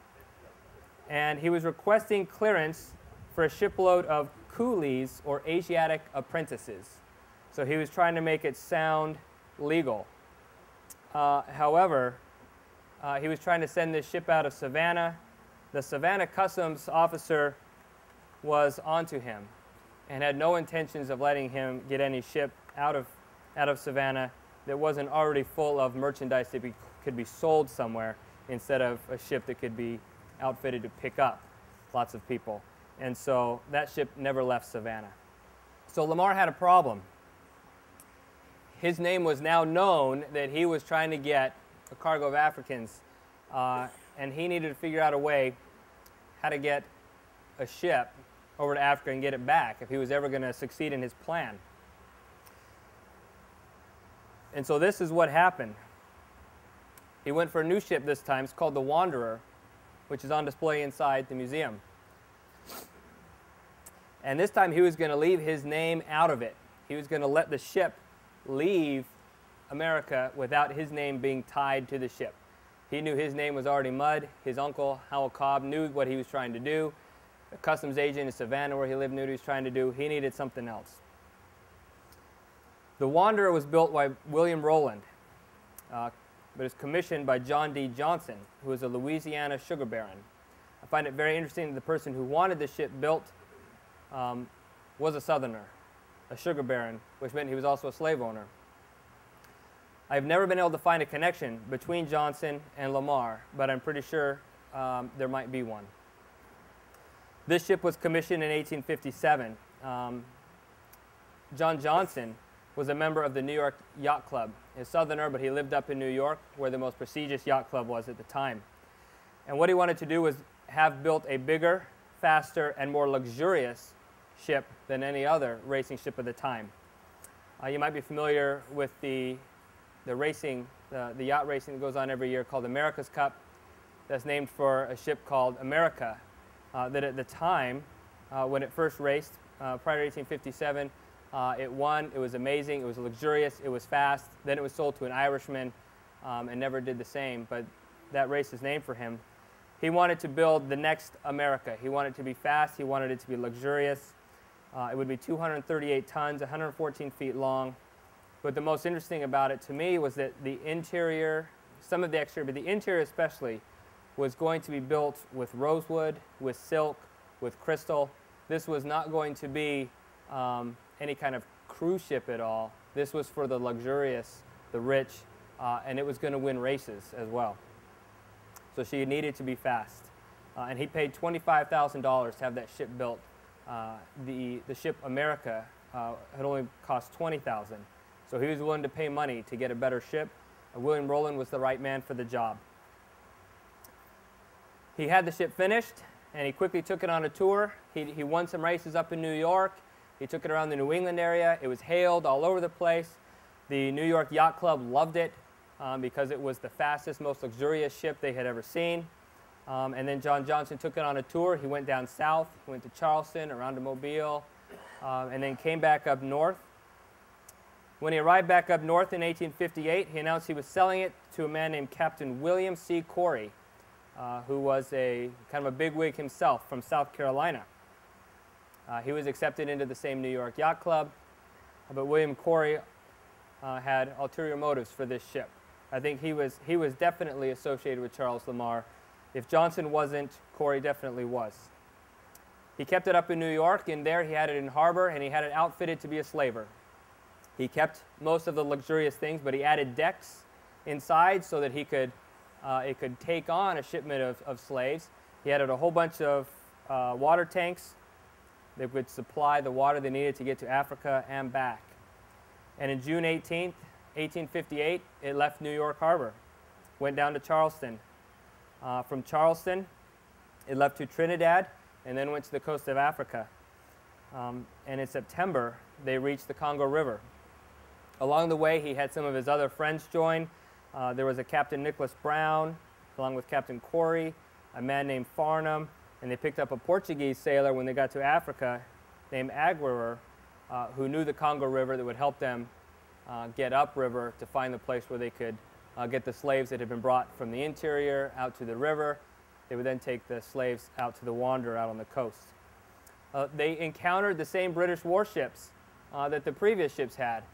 And he was requesting clearance for a shipload of coolies or Asiatic apprentices. So he was trying to make it sound legal. However, he was trying to send this ship out of Savannah. The Savannah customs officer was onto him and had no intentions of letting him get any ship out of Savannah that wasn't already full of merchandise that could be sold somewhere instead of a ship that could be outfitted to pick up lots of people. And so that ship never left Savannah. So Lamar had a problem. His name was now known that he was trying to get a cargo of Africans, and he needed to figure out a way how to get a ship over to Africa and get it back if he was ever going to succeed in his plan. And so this is what happened. He went for a new ship this time. It's called the Wanderer, which is on display inside the museum. And this time he was going to leave his name out of it. He was going to let the ship leave America without his name being tied to the ship. He knew his name was already mud. His uncle, Howell Cobb, knew what he was trying to do. The customs agent in Savannah, where he lived, knew what he was trying to do. He needed something else. The Wanderer was built by William Rowland, but was commissioned by John D. Johnson, who was a Louisiana sugar baron. I find it very interesting that the person who wanted the ship built was a Southerner, a sugar baron, which meant he was also a slave owner. I've never been able to find a connection between Johnson and Lamar, but I'm pretty sure there might be one. This ship was commissioned in 1857. John Johnson was a member of the New York Yacht Club. He's a Southerner, but he lived up in New York, where the most prestigious yacht club was at the time. And what he wanted to do was have built a bigger, faster, and more luxurious ship than any other racing ship of the time. You might be familiar with the racing, the yacht racing that goes on every year called America's Cup. That's named for a ship called America that at the time, when it first raced, prior to 1857, it won. It was amazing. It was luxurious. It was fast. Then it was sold to an Irishman and never did the same, but that race is named for him. He wanted to build the next America. He wanted it to be fast. He wanted it to be luxurious. It would be 238 tons, 114 feet long. But the most interesting about it to me was that the interior, some of the exterior, but the interior especially, was going to be built with rosewood, with silk, with crystal. This was not going to be any kind of cruise ship at all. This was for the luxurious, the rich, and it was going to win races as well. So she needed to be fast. And he paid $25,000 to have that ship built. The ship America had only cost $20,000. So he was willing to pay money to get a better ship. William Rowland was the right man for the job. He had the ship finished, and he quickly took it on a tour. He won some races up in New York. He took it around the New England area. It was hailed all over the place. The New York Yacht Club loved it because it was the fastest, most luxurious ship they had ever seen. And then John Johnson took it on a tour. He went down south, he went to Charleston, around to Mobile, and then came back up north. When he arrived back up north in 1858, he announced he was selling it to a man named Captain William C. Corey, who was a kind of a bigwig himself from South Carolina. He was accepted into the same New York Yacht Club, but William Corey had ulterior motives for this ship. I think he was definitely associated with Charles Lamar. If Johnson wasn't, Corey definitely was. He kept it up in New York, and there he had it in harbor, and he had it outfitted to be a slaver. He kept most of the luxurious things, but he added decks inside so that he could, it could take on a shipment of slaves. He added a whole bunch of water tanks that would supply the water they needed to get to Africa and back. And in June 18th, 1858, it left New York Harbor, went down to Charleston. From Charleston, it left to Trinidad, and then went to the coast of Africa. And in September, they reached the Congo River. Along the way, he had some of his other friends join. There was a Captain Nicholas Brown, along with Captain Corey, a man named Farnham, and they picked up a Portuguese sailor when they got to Africa named Aguirre, who knew the Congo River that would help them get upriver to find the place where they could get the slaves that had been brought from the interior out to the river. They would then take the slaves out to the Wanderer out on the coast. They encountered the same British warships that the previous ships had,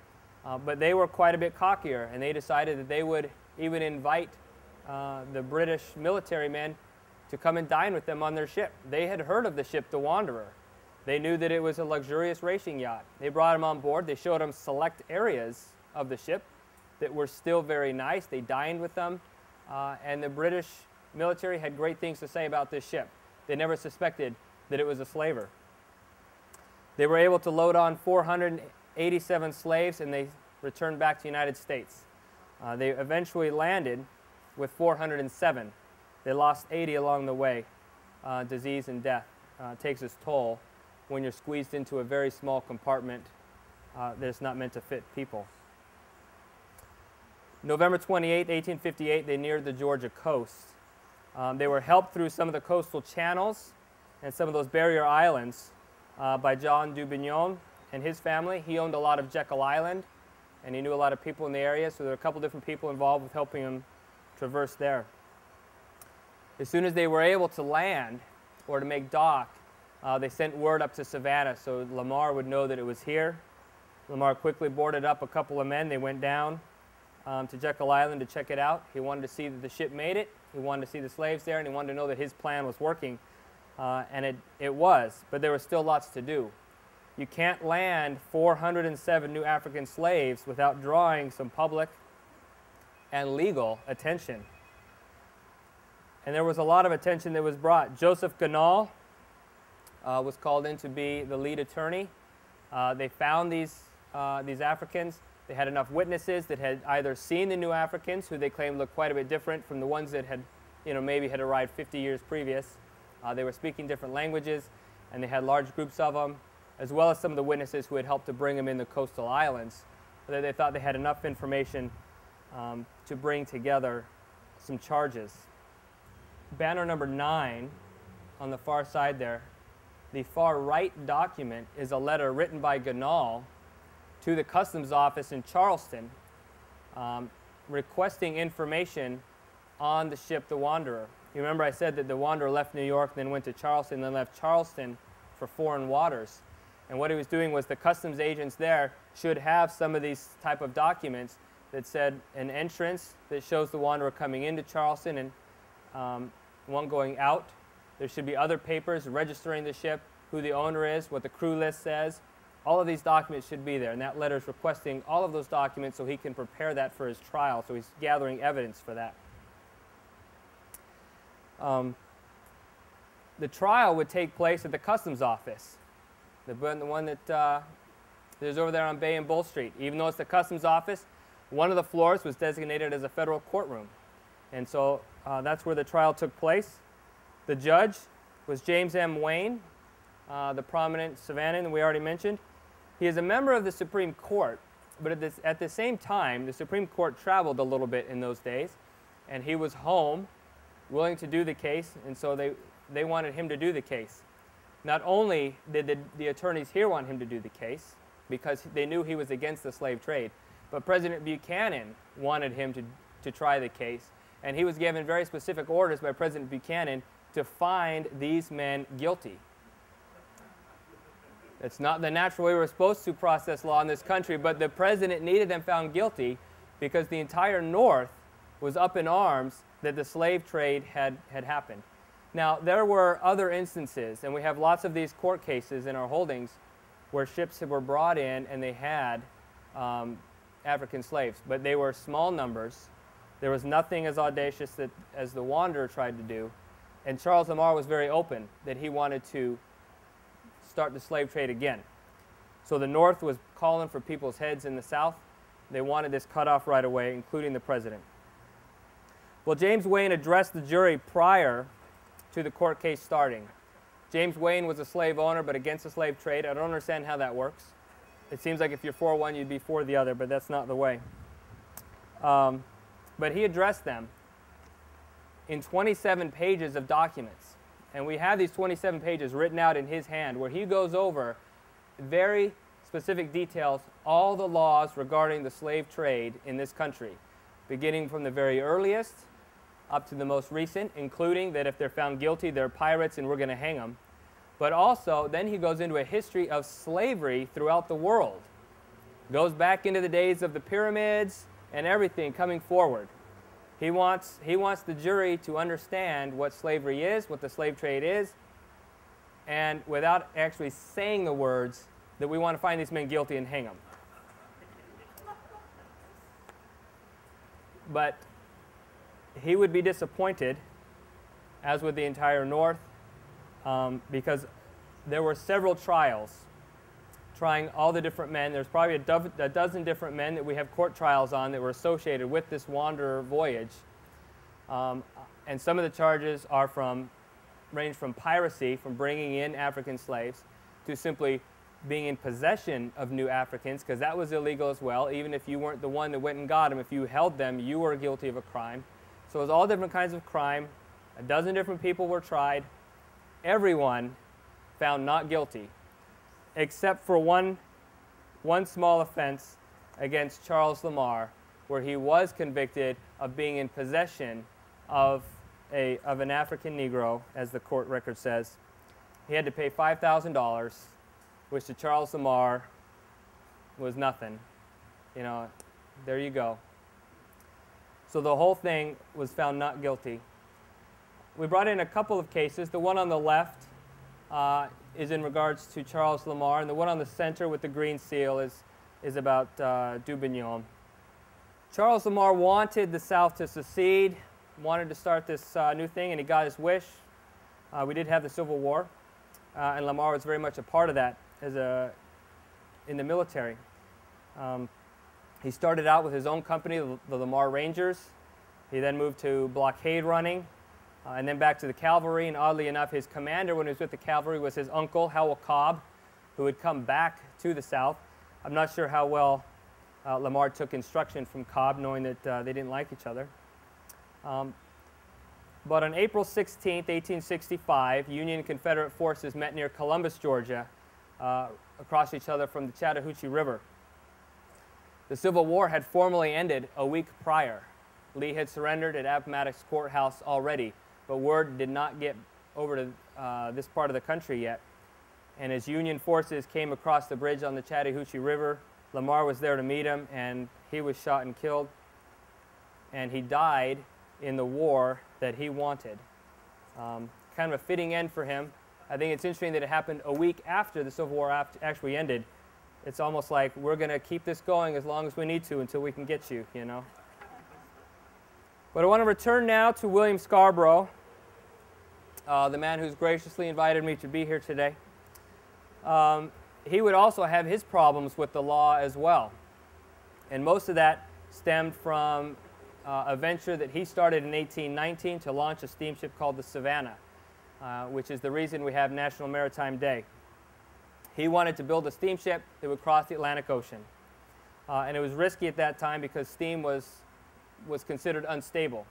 but they were quite a bit cockier, and they decided that they would even invite the British military men to come and dine with them on their ship. They had heard of the ship, the Wanderer. They knew that it was a luxurious racing yacht. They brought him on board. They showed him select areas of the ship that were still very nice. They dined with them, and the British military had great things to say about this ship. They never suspected that it was a slaver. They were able to load on 487 slaves, and they returned back to the United States. They eventually landed with 407. They lost 80 along the way. Disease and death takes its toll when you're squeezed into a very small compartment that's not meant to fit people. November 28, 1858, they neared the Georgia coast. They were helped through some of the coastal channels and some of those barrier islands by John Dubignon and his family. He owned a lot of Jekyll Island, and he knew a lot of people in the area, so there were a couple different people involved with helping him traverse there. As soon as they were able to land or to make dock, they sent word up to Savannah so Lamar would know that it was here. Lamar quickly boarded up a couple of men. They went down to Jekyll Island to check it out. He wanted to see that the ship made it. He wanted to see the slaves there, and he wanted to know that his plan was working. And it was, but there was still lots to do. You can't land 407 new African slaves without drawing some public and legal attention. And there was a lot of attention that was brought. Joseph Ganal was called in to be the lead attorney. They found these Africans. They had enough witnesses that had either seen the new Africans, who they claimed looked quite a bit different from the ones that had, maybe had arrived 50 years previous. They were speaking different languages, and they had large groups of them, as well as some of the witnesses who had helped to bring them in the coastal islands. But they thought they had enough information to bring together some charges. Banner number 9 on the far side there, the far right document is a letter written by Ganal to the customs office in Charleston requesting information on the ship the Wanderer. You remember I said that the Wanderer left New York, then went to Charleston, then left Charleston for foreign waters. And what he was doing was the customs agents there should have some of these type of documents that said an entrance that shows the Wanderer coming into Charleston and one going out. There should be other papers registering the ship, who the owner is, what the crew list says. All of these documents should be there, and that letter is requesting all of those documents so he can prepare that for his trial, so he's gathering evidence for that. The trial would take place at the customs office, the one that is over there on Bay and Bull Street. Even though it's the customs office, one of the floors was designated as a federal courtroom. And so that's where the trial took place. The judge was James M. Wayne, the prominent Savannan that we already mentioned. He is a member of the Supreme Court, but at the same time, the Supreme Court traveled a little bit in those days, and he was home, willing to do the case, and so they wanted him to do the case. Not only did the attorneys here want him to do the case, because they knew he was against the slave trade, but President Buchanan wanted him to try the case, and he was given very specific orders by President Buchanan to find these men guilty. It's not the natural way we're supposed to process law in this country, but the president needed them found guilty because the entire North was up in arms that the slave trade had happened. Now, there were other instances, and we have lots of these court cases in our holdings where ships were brought in and they had African slaves, but they were small numbers. There was nothing as audacious as the Wanderer tried to do, and Charles Lamar was very open that he wanted to start the slave trade again. So the North was calling for people's heads in the South. They wanted this cut off right away, including the president. Well, James Wayne addressed the jury prior to the court case starting. James Wayne was a slave owner, but against the slave trade. I don't understand how that works. It seems like if you're for one, you'd be for the other, but that's not the way. But he addressed them in 27 pages of documents. And we have these 27 pages written out in his hand where he goes over very specific details, all the laws regarding the slave trade in this country, beginning from the very earliest up to the most recent, including that if they're found guilty, they're pirates and we're going to hang them. But also, then he goes into a history of slavery throughout the world. Goes back into the days of the pyramids and everything coming forward. He wants the jury to understand what slavery is, what the slave trade is, and without actually saying the words, that we want to find these men guilty and hang them. But he would be disappointed as with the entire North, because there were several trials trying all the different men. There's probably a dozen different men that we have court trials on that were associated with this wanderer voyage. And some of the charges range from piracy, from bringing in African slaves, to simply being in possession of new Africans, because that was illegal as well. Even if you weren't the one that went and got them, if you held them, you were guilty of a crime. So it was all different kinds of crime. A dozen different people were tried. Everyone found not guilty, except for one small offense against Charles Lamar, where he was convicted of being in possession of an African Negro, as the court record says. He had to pay $5,000, which to Charles Lamar was nothing. You know, there you go. So the whole thing was found not guilty. We brought in a couple of cases. The one on the left is in regards to Charles Lamar, and the one on the center with the green seal is about Dubignon. Charles Lamar wanted the South to secede, wanted to start this new thing, and he got his wish. We did have the Civil War, and Lamar was very much a part of that in the military. He started out with his own company, the Lamar Rangers. He then moved to blockade running, and then back to the cavalry. And oddly enough, his commander when he was with the cavalry was his uncle, Howell Cobb, who had come back to the South. I'm not sure how well Lamar took instruction from Cobb, knowing that they didn't like each other. But on April 16, 1865, Union and Confederate forces met near Columbus, Georgia, across each other from the Chattahoochee River. The Civil War had formally ended a week prior. Lee had surrendered at Appomattox Courthouse already, but word did not get over to this part of the country yet. And as Union forces came across the bridge on the Chattahoochee River, Lamar was there to meet him, and he was shot and killed. And he died in the war that he wanted. Kind of a fitting end for him. I think it's interesting that it happened a week after the Civil War actually ended. It's almost like we're going to keep this going as long as we need to until we can get you, you know. But I want to return now to William Scarborough, the man who's graciously invited me to be here today. He would also have his problems with the law as well. And most of that stemmed from a venture that he started in 1819 to launch a steamship called the Savannah, which is the reason we have National Maritime Day. He wanted to build a steamship that would cross the Atlantic Ocean. And it was risky at that time because steam was considered unstable.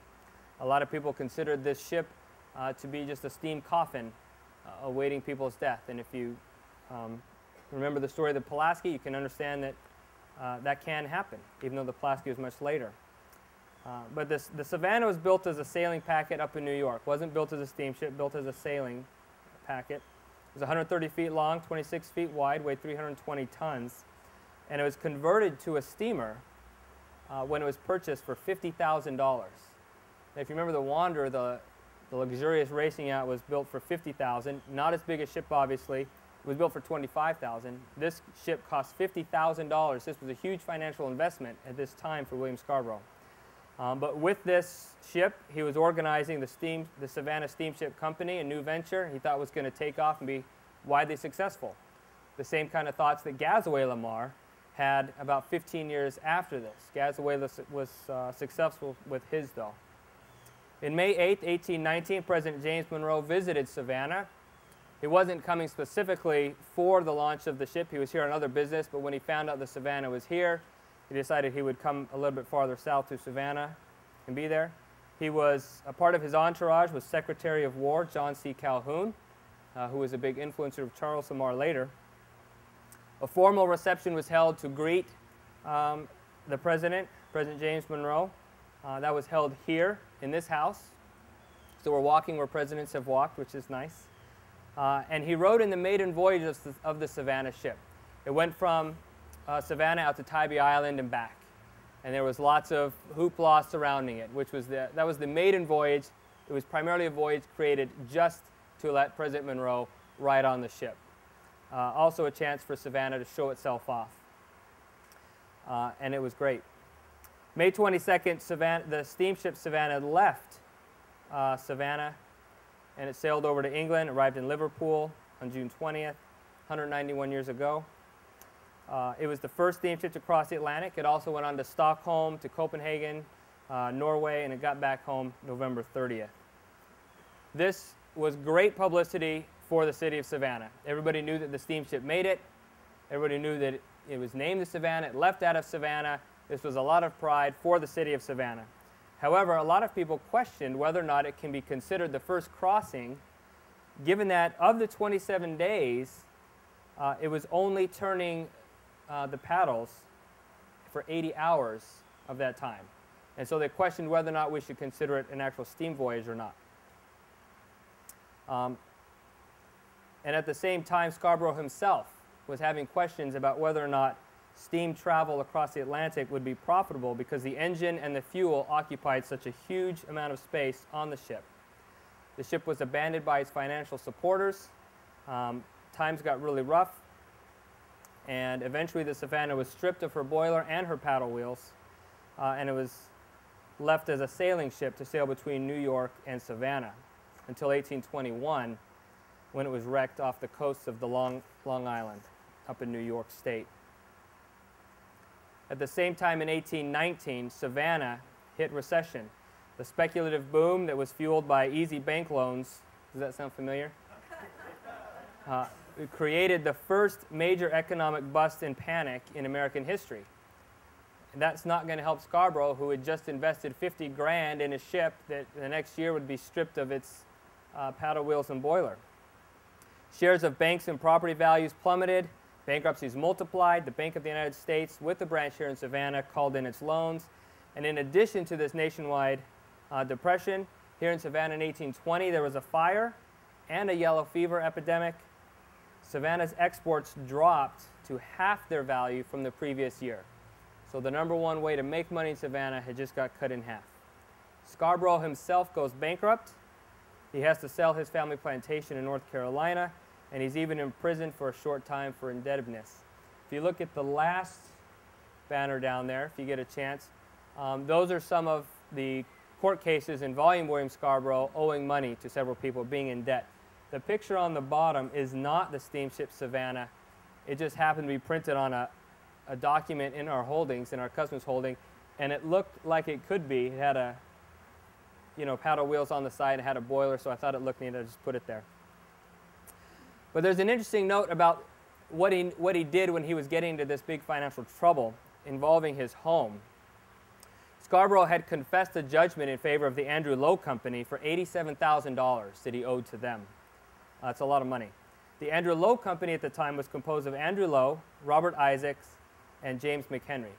A lot of people considered this ship to be just a steam coffin awaiting people's death. And if you remember the story of the Pulaski, you can understand that that can happen, even though the Pulaski was much later. But the Savannah was built as a sailing packet up in New York. It wasn't built as a steamship, built as a sailing packet. It was 130 feet long, 26 feet wide, weighed 320 tons. And it was converted to a steamer when it was purchased for $50,000. If you remember the Wanderer, the luxurious racing yacht was built for $50,000. Not as big a ship, obviously. It was built for $25,000. This ship cost $50,000. This was a huge financial investment at this time for William Scarborough. But with this ship, he was organizing the Savannah Steamship Company, a new venture he thought was going to take off and be widely successful. The same kind of thoughts that Gazaway Lamar had about 15 years after this. Gazaway was successful with his, though. In May 8, 1819, President James Monroe visited Savannah. He wasn't coming specifically for the launch of the ship. He was here on other business, but when he found out the Savannah was here, he decided he would come a little bit farther south to Savannah and be there. He was, a part of his entourage was Secretary of War John C. Calhoun, who was a big influencer of Charles Lamar later. A formal reception was held to greet the President James Monroe. That was held here in this house. So we're walking where presidents have walked, which is nice. And he rode in the maiden voyage of the Savannah ship. It went from Savannah out to Tybee Island and back. And there was lots of hoopla surrounding it, that was the maiden voyage. It was primarily a voyage created just to let President Monroe ride on the ship. Also a chance for Savannah to show itself off. And it was great. May 22nd, the steamship Savannah left Savannah and it sailed over to England, arrived in Liverpool on June 20th, 191 years ago. It was the first steamship to cross the Atlantic. It also went on to Stockholm, to Copenhagen, Norway, and it got back home November 30th. This was great publicity for the city of Savannah. Everybody knew that the steamship made it. Everybody knew that it was named the Savannah. It left out of Savannah. This was a lot of pride for the city of Savannah. However, a lot of people questioned whether or not it can be considered the first crossing, given that of the 27 days, it was only turning the paddles for 80 hours of that time. And so they questioned whether or not we should consider it an actual steam voyage or not. And at the same time, Scarborough himself was having questions about whether or not steam travel across the Atlantic would be profitable because the engine and the fuel occupied such a huge amount of space on the ship. The ship was abandoned by its financial supporters. Times got really rough, and eventually the Savannah was stripped of her boiler and her paddle wheels, and it was left as a sailing ship to sail between New York and Savannah until 1821, when it was wrecked off the coast of the Long Island up in New York State. At the same time, in 1819, Savannah hit recession. The speculative boom that was fueled by easy bank loans, does that sound familiar? It created the first major economic bust and panic in American history. And that's not going to help Scarborough, who had just invested 50 grand in a ship that the next year would be stripped of its paddle wheels and boiler. Shares of banks and property values plummeted. Bankruptcies multiplied. The Bank of the United States, with the branch here in Savannah, called in its loans. And in addition to this nationwide depression, here in Savannah in 1820, there was a fire and a yellow fever epidemic. Savannah's exports dropped to half their value from the previous year. So the number one way to make money in Savannah had just got cut in half. Scarborough himself goes bankrupt. He has to sell his family plantation in North Carolina, and he's even imprisoned for a short time for indebtedness. If you look at the last banner down there, if you get a chance, those are some of the court cases involving William Scarborough owing money to several people, being in debt. The picture on the bottom is not the steamship Savannah. It just happened to be printed on a document in our holdings, in our customs holding, and it looked like it could be. It had a, paddle wheels on the side, it had a boiler, so I thought it looked neat. I just put it there. But there's an interesting note about what he did when he was getting into this big financial trouble involving his home. Scarborough had confessed a judgment in favor of the Andrew Lowe Company for $87,000 that he owed to them. That's a lot of money. The Andrew Lowe Company at the time was composed of Andrew Lowe, Robert Isaacs, and James McHenry.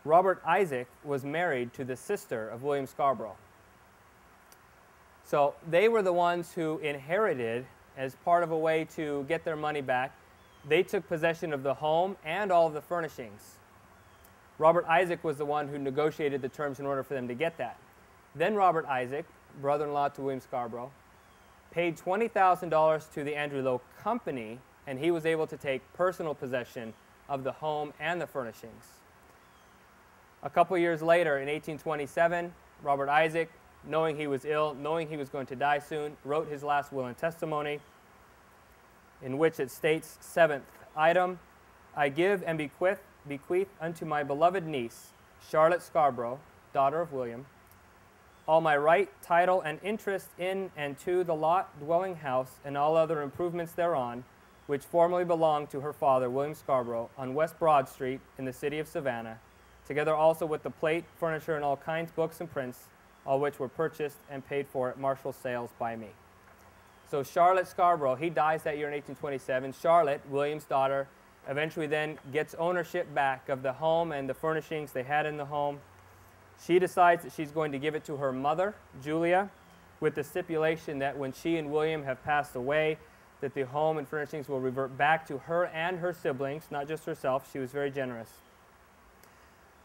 Robert Isaac was married to the sister of William Scarborough. So they were the ones who inherited, as part of a way to get their money back, they took possession of the home and all of the furnishings. Robert Isaac was the one who negotiated the terms in order for them to get that. Then Robert Isaac, brother-in-law to William Scarborough, paid $20,000 to the Andrew Lowe Company, and he was able to take personal possession of the home and the furnishings. A couple years later, in 1827, Robert Isaac, knowing he was ill, knowing he was going to die soon, wrote his last will and testimony, in which it states, 7th item, I give and bequeath unto my beloved niece, Charlotte Scarborough, daughter of William, all my right, title, and interest in and to the lot, dwelling house, and all other improvements thereon, which formerly belonged to her father, William Scarborough, on West Broad Street in the city of Savannah, together also with the plate, furniture, and all kinds, books, and prints, all which were purchased and paid for at Marshall sales by me. So Charlotte Scarborough, he dies that year in 1827. Charlotte, William's daughter, eventually then gets ownership back of the home and the furnishings they had in the home. She decides that she's going to give it to her mother, Julia, with the stipulation that when she and William have passed away, that the home and furnishings will revert back to her and her siblings, not just herself. She was very generous.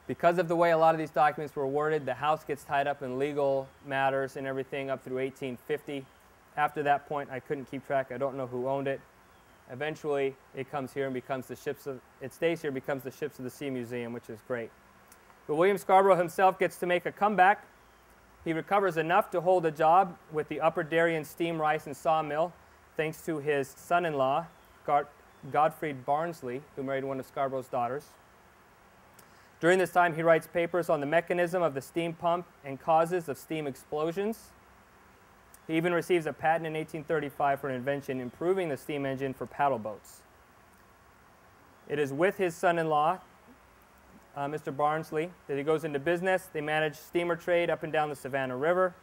Because of the way a lot of these documents were worded, the house gets tied up in legal matters and everything up through 1850. After that point, I couldn't keep track. I don't know who owned it. Eventually, it comes here and becomes it stays here, becomes the Ships of the Sea Museum, which is great. But William Scarborough himself gets to make a comeback. He recovers enough to hold a job with the Upper Darien Steam Rice and Sawmill, thanks to his son-in-law, Godfrey Barnsley, who married one of Scarborough's daughters. During this time, he writes papers on the mechanism of the steam pump and causes of steam explosions. He even receives a patent in 1835 for an invention improving the steam engine for paddle boats. It is with his son-in-law, Mr. Barnsley, that he goes into business. They manage steamer trade up and down the Savannah River.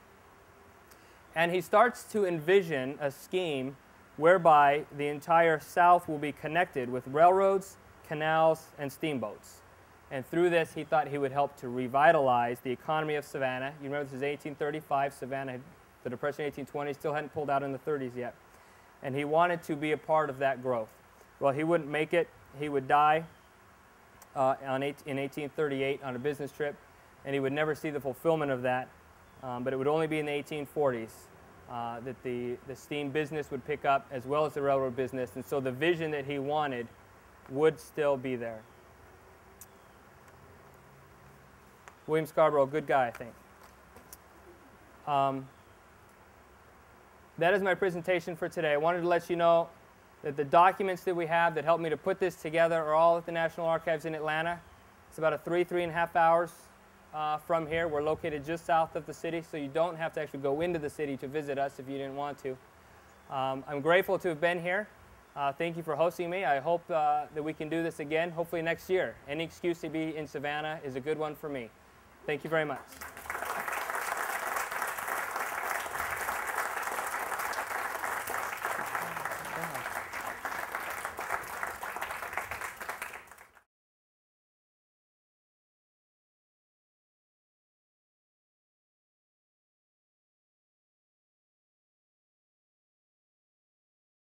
And he starts to envision a scheme whereby the entire South will be connected with railroads, canals, and steamboats. And through this, he thought he would help to revitalize the economy of Savannah. You remember this is 1835. Savannah, the Depression in 1820, still hadn't pulled out in the 30s yet. And he wanted to be a part of that growth. Well, he wouldn't make it. He would die in 1838 on a business trip, and he would never see the fulfillment of that. But it would only be in the 1840s that the steam business would pick up, as well as the railroad business. And so the vision that he wanted would still be there. William Scarborough, good guy, I think. That is my presentation for today. I wanted to let you know that the documents that we have that helped me to put this together are all at the National Archives in Atlanta. It's about a 3.5 hours from here. We're located just south of the city, so you don't have to actually go into the city to visit us if you didn't want to. I'm grateful to have been here. Thank you for hosting me. I hope that we can do this again, hopefully next year. Any excuse to be in Savannah is a good one for me. Thank you very much.